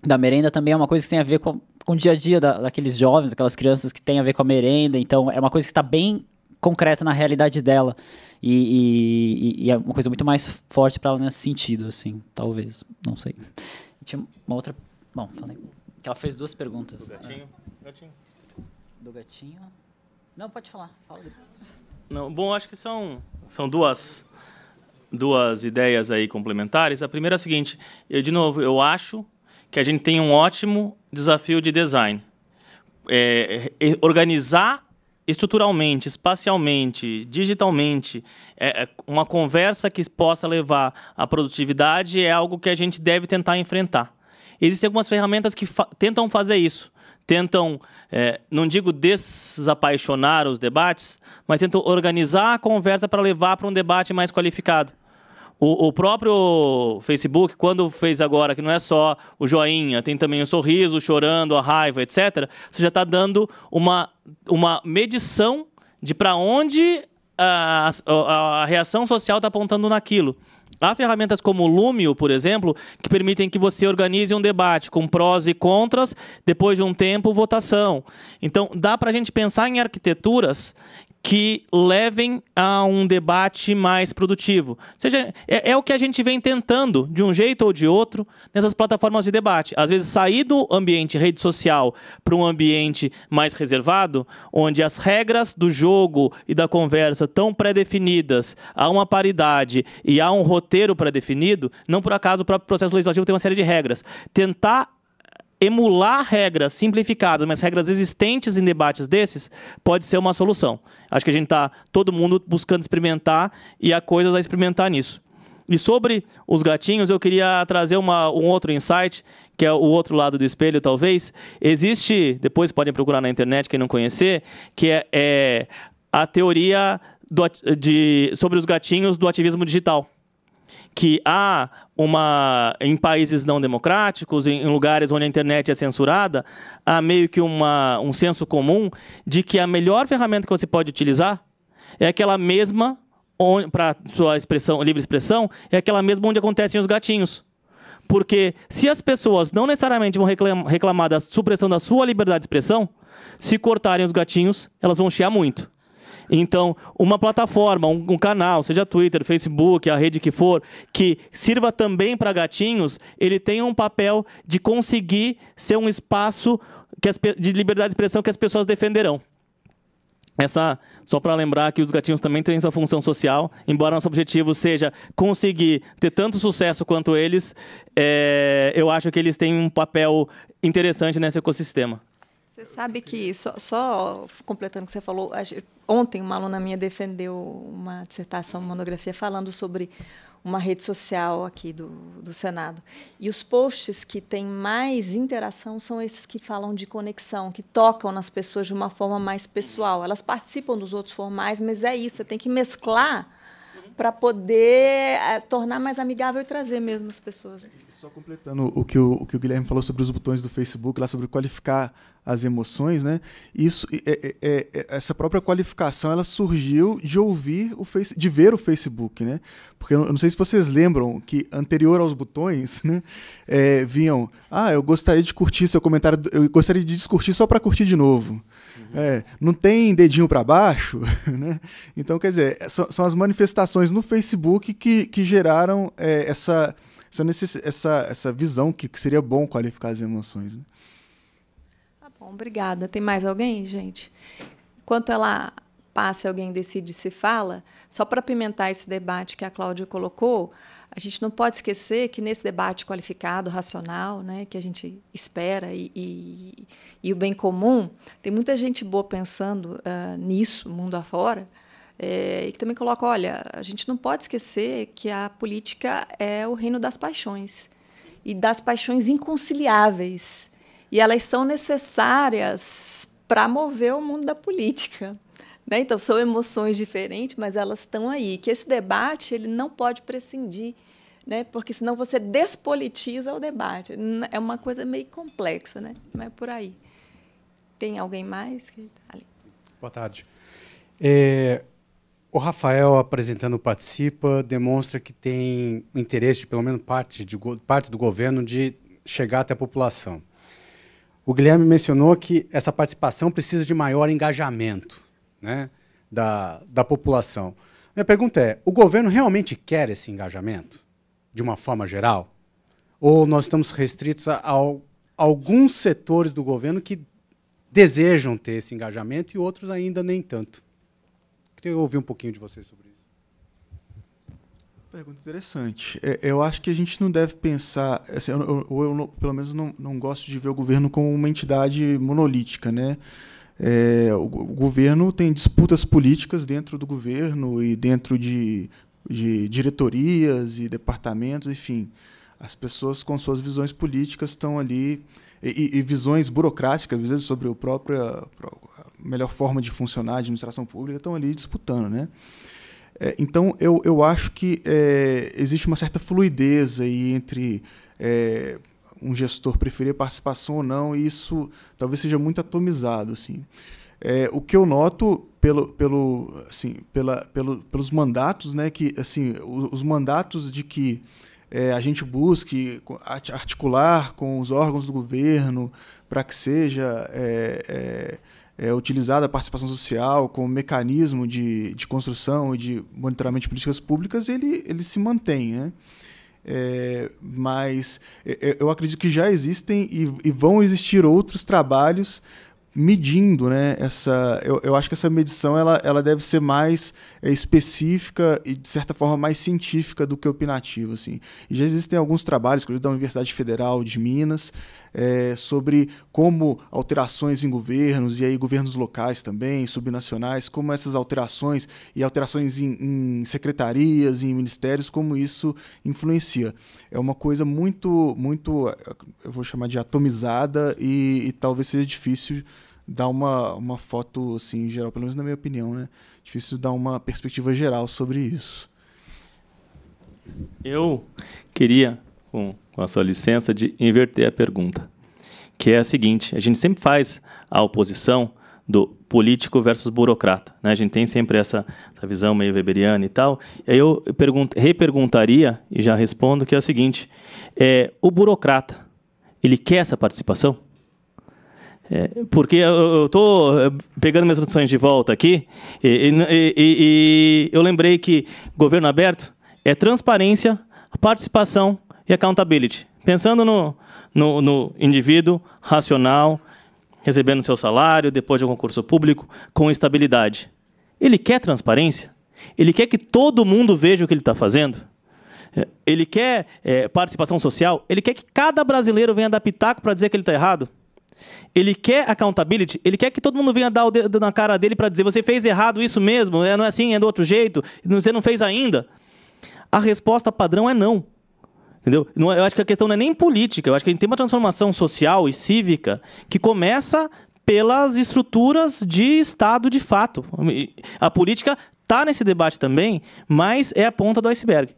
da merenda também é uma coisa que tem a ver com o dia a dia daqueles jovens, aquelas crianças que tem a ver com a merenda. Então, é uma coisa que está bem concreta na realidade dela. E é uma coisa muito mais forte para ela nesse sentido, assim, talvez, não sei. Tinha uma outra... Bom, falei. Que ela fez 2 perguntas. Do gatinho? Do gatinho? Não, pode falar. Fala depois. Não, bom, acho que são duas ideias aí complementares. A primeira é a seguinte, de novo, eu acho que a gente tem um ótimo desafio de design. Organizar estruturalmente, espacialmente, digitalmente, uma conversa que possa levar à produtividade é algo que a gente deve tentar enfrentar. Existem algumas ferramentas que tentam fazer isso. Tentam, não digo desapaixonar os debates, mas tentam organizar a conversa para levar para um debate mais qualificado. O próprio Facebook, quando fez agora, que não é só o joinha, tem também o sorriso, o chorando, a raiva, etc., você já está dando uma medição de para onde a reação social está apontando naquilo. Há ferramentas como o Lumio, por exemplo, que permitem que você organize um debate com prós e contras, depois de um tempo, votação. Então, dá para a gente pensar em arquiteturas que levem a um debate mais produtivo. Ou seja, é o que a gente vem tentando, de um jeito ou de outro, nessas plataformas de debate. Às vezes, sair do ambiente rede social para um ambiente mais reservado, onde as regras do jogo e da conversa estão pré-definidas, há uma paridade e há um roteiro pré-definido, não por acaso o próprio processo legislativo tem uma série de regras. Tentar emular regras simplificadas, mas regras existentes em debates desses, pode ser uma solução. Acho que a gente está, todo mundo, buscando experimentar e há coisas a experimentar nisso. E sobre os gatinhos, eu queria trazer um outro insight, que é o outro lado do espelho, talvez. Existe, depois podem procurar na internet, quem não conhecer, que é a teoria sobre os gatinhos do ativismo digital. Que há em países não democráticos, em lugares onde a internet é censurada, há meio que um senso comum de que a melhor ferramenta que você pode utilizar é aquela mesma, para sua livre expressão, é aquela mesma onde acontecem os gatinhos. Porque se as pessoas não necessariamente vão reclamar da supressão da sua liberdade de expressão, se cortarem os gatinhos, elas vão chiar muito. Então, uma plataforma, um canal, seja Twitter, Facebook, a rede que for, que sirva também para gatinhos, ele tem um papel de conseguir ser um espaço de liberdade de expressão que as pessoas defenderão. Só para lembrar que os gatinhos também têm sua função social, embora nosso objetivo seja conseguir ter tanto sucesso quanto eles, eu acho que eles têm um papel interessante nesse ecossistema. Você sabe que, só completando o que você falou, ontem uma aluna minha defendeu uma dissertação, uma monografia, falando sobre uma rede social aqui do Senado. E os posts que têm mais interação são esses que falam de conexão, que tocam nas pessoas de uma forma mais pessoal. Elas participam dos outros formais, mas é isso, você tem que mesclar para poder tornar mais amigável e trazer mesmo as pessoas. Só completando o que o Guilherme falou sobre os botões do Facebook, lá sobre qualificar as emoções, né? Isso, essa própria qualificação, ela surgiu de de ver o Facebook, né? Porque eu não sei se vocês lembram que anterior aos botões, né, vinham, eu gostaria de curtir seu comentário, eu gostaria de discutir só para curtir de novo. Não tem dedinho para baixo, né? Então, quer dizer, são as manifestações no Facebook que geraram essa visão que seria bom qualificar as emoções, né? Bom, obrigada. Tem mais alguém, gente? Enquanto ela passa e alguém decide se fala, só para apimentar esse debate que a Cláudia colocou, a gente não pode esquecer que nesse debate qualificado, racional, né, que a gente espera, e o bem comum, tem muita gente boa pensando nisso, mundo afora, e que também coloca, olha, a gente não pode esquecer que a política é o reino das paixões, e das paixões inconciliáveis. E elas são necessárias para mover o mundo da política, né? Então, são emoções diferentes, mas elas estão aí. Que esse debate ele não pode prescindir, né? Porque senão você despolitiza o debate. É uma coisa meio complexa, né? Não é por aí. Tem alguém mais? Boa tarde. O Rafael, apresentando o Participa, demonstra que tem interesse, de, pelo menos parte do governo, de chegar até a população. O Guilherme mencionou que essa participação precisa de maior engajamento, né, da população. Minha pergunta é, o governo realmente quer esse engajamento, de uma forma geral? Ou nós estamos restritos a alguns setores do governo que desejam ter esse engajamento e outros ainda nem tanto? Queria ouvir um pouquinho de vocês sobre isso. Pergunta interessante. Eu acho que a gente não deve pensar... Assim, eu pelo menos, não gosto de ver o governo como uma entidade monolítica, né? O governo tem disputas políticas dentro do governo e dentro de diretorias e departamentos, enfim. As pessoas com suas visões políticas estão ali, e visões burocráticas, às vezes, sobre a melhor forma de funcionar a administração pública, estão ali disputando, né? Então, eu acho que existe uma certa fluidez aí entre um gestor preferir participação ou não, e isso talvez seja muito atomizado, assim. O que eu noto pelos mandatos, né, que assim, os mandatos de que a gente busque articular com os órgãos do governo para que seja utilizada a participação social como mecanismo de construção e de monitoramento de políticas públicas, ele se mantém, né? Mas eu acredito que já existem e vão existir outros trabalhos medindo, né, eu acho que essa medição ela deve ser mais específica e, de certa forma, mais científica do que opinativa, assim. E já existem alguns trabalhos, inclusive da Universidade Federal de Minas, sobre como alterações em governos, e aí governos locais também, subnacionais, como essas alterações e alterações em secretarias, em ministérios, como isso influencia. É uma coisa muito, eu vou chamar de atomizada, e talvez seja difícil dar uma foto assim, geral, pelo menos na minha opinião, né? Difícil dar uma perspectiva geral sobre isso. Eu queria, com a sua licença, de inverter a pergunta, que é a seguinte: a gente sempre faz a oposição do político versus burocrata, né? A gente tem sempre essa visão meio weberiana e tal. E aí eu reperguntaria, e já respondo, que é o seguinte: o burocrata, ele quer essa participação? Porque eu estou pegando minhas noções de volta aqui, e eu lembrei que governo aberto é transparência, participação e accountability. Pensando no indivíduo racional, recebendo seu salário depois de um concurso público, com estabilidade. Ele quer transparência? Ele quer que todo mundo veja o que ele está fazendo? Ele quer participação social? Ele quer que cada brasileiro venha dar pitaco para dizer que ele está errado? Ele quer accountability? Ele quer que todo mundo venha dar o dedo na cara dele para dizer: você fez errado isso mesmo, não é assim, é do outro jeito, você não fez ainda? A resposta padrão é não. Entendeu? Eu acho que a questão não é nem política, eu acho que a gente tem uma transformação social e cívica que começa pelas estruturas de Estado de fato. A política está nesse debate também, mas é a ponta do iceberg.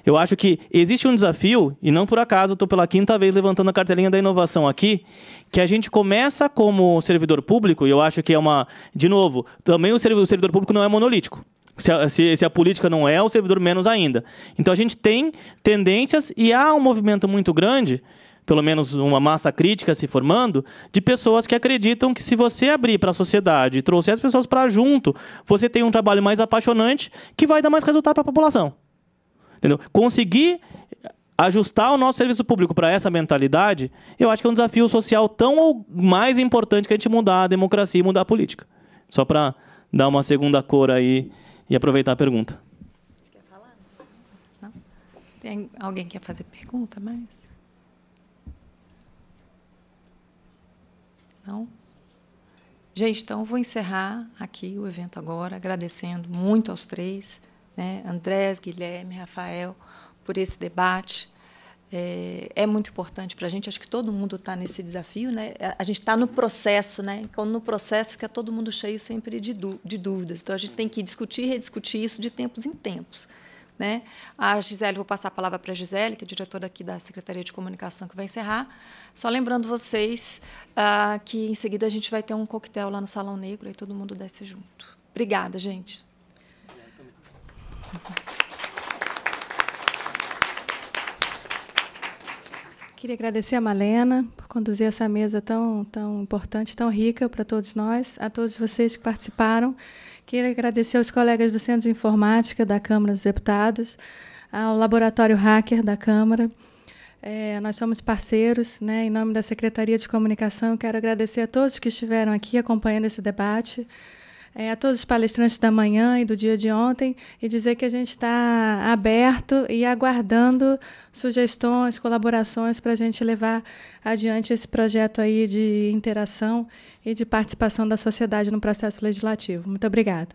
Eu acho que existe um desafio, e não por acaso, estou pela 5ª vez levantando a cartelinha da inovação aqui, que a gente começa como servidor público, e eu acho que é uma... De novo, também o servidor público não é monolítico. Se a política não é, o servidor menos ainda. Então a gente tem tendências e há um movimento muito grande, pelo menos uma massa crítica se formando, de pessoas que acreditam que se você abrir para a sociedade e trouxer as pessoas para junto, você tem um trabalho mais apaixonante que vai dar mais resultado para a população. Entendeu? Conseguir ajustar o nosso serviço público para essa mentalidade, eu acho que é um desafio social tão ou mais importante que a gente mudar a democracia e mudar a política. Só para dar uma segunda cor aí e aproveitar a pergunta. Você quer falar? Não? Tem alguém que quer fazer pergunta mais? Não? Gente, então vou encerrar aqui o evento agora, agradecendo muito aos 3, né, Andrés, Guilherme, Rafael, por esse debate. É muito importante para a gente, acho que todo mundo está nesse desafio, né? A gente está no processo, né? Quando no processo fica todo mundo cheio sempre de dúvidas. Então, a gente tem que discutir e rediscutir isso de tempos em tempos, né? A Gisele, vou passar a palavra para a Gisele, que é diretora aqui da Secretaria de Comunicação, que vai encerrar. Só lembrando vocês que, em seguida, a gente vai ter um coquetel lá no Salão Negro, e todo mundo desce junto. Obrigada, gente. Queria agradecer a Malena por conduzir essa mesa tão importante, tão rica para todos nós, a todos vocês que participaram. Queria agradecer aos colegas do Centro de Informática da Câmara dos Deputados, ao Laboratório Hacker da Câmara. Nós somos parceiros, né, em nome da Secretaria de Comunicação. Quero agradecer a todos que estiveram aqui acompanhando esse debate, a todos os palestrantes da manhã e do dia de ontem, e dizer que a gente está aberto e aguardando sugestões, colaborações para a gente levar adiante esse projeto aí de interação e de participação da sociedade no processo legislativo. Muito obrigada.